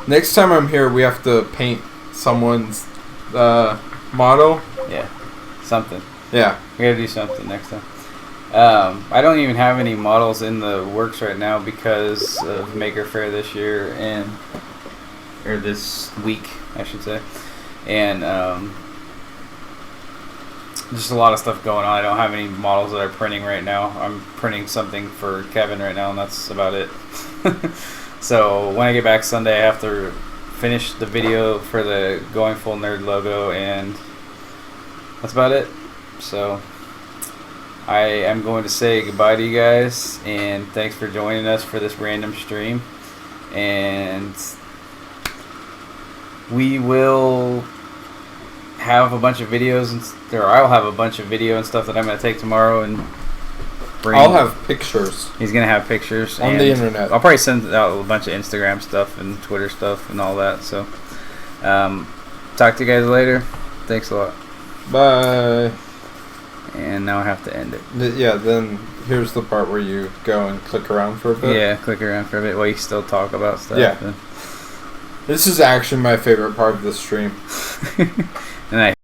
Next time I'm here, we have to paint someone's model. yeah, something. Yeah. We got to do something next time. I don't even have any models in the works right now because of Maker Faire this year or this week, I should say, and just a lot of stuff going on. I don't have any models that are printing right now. I'm printing something for Kevin right now, and that's about it. So when I get back Sunday, I have to finish the video for the Going Full Nerd logo, and that's about it. So I am going to say goodbye to you guys, and thanks for joining us for this random stream. And we will have a bunch of videos, or I'll have a bunch of video and stuff that I'm going to take tomorrow and bring. I'll have pictures. He's going to have pictures. On and the internet. I'll probably send out a bunch of Instagram stuff and Twitter stuff and all that. So, talk to you guys later. Thanks a lot. Bye. And now I have to end it. Yeah, then here's the part where you go and click around for a bit. Yeah, click around for a bit while you still talk about stuff. Yeah. This is actually my favorite part of the stream. And I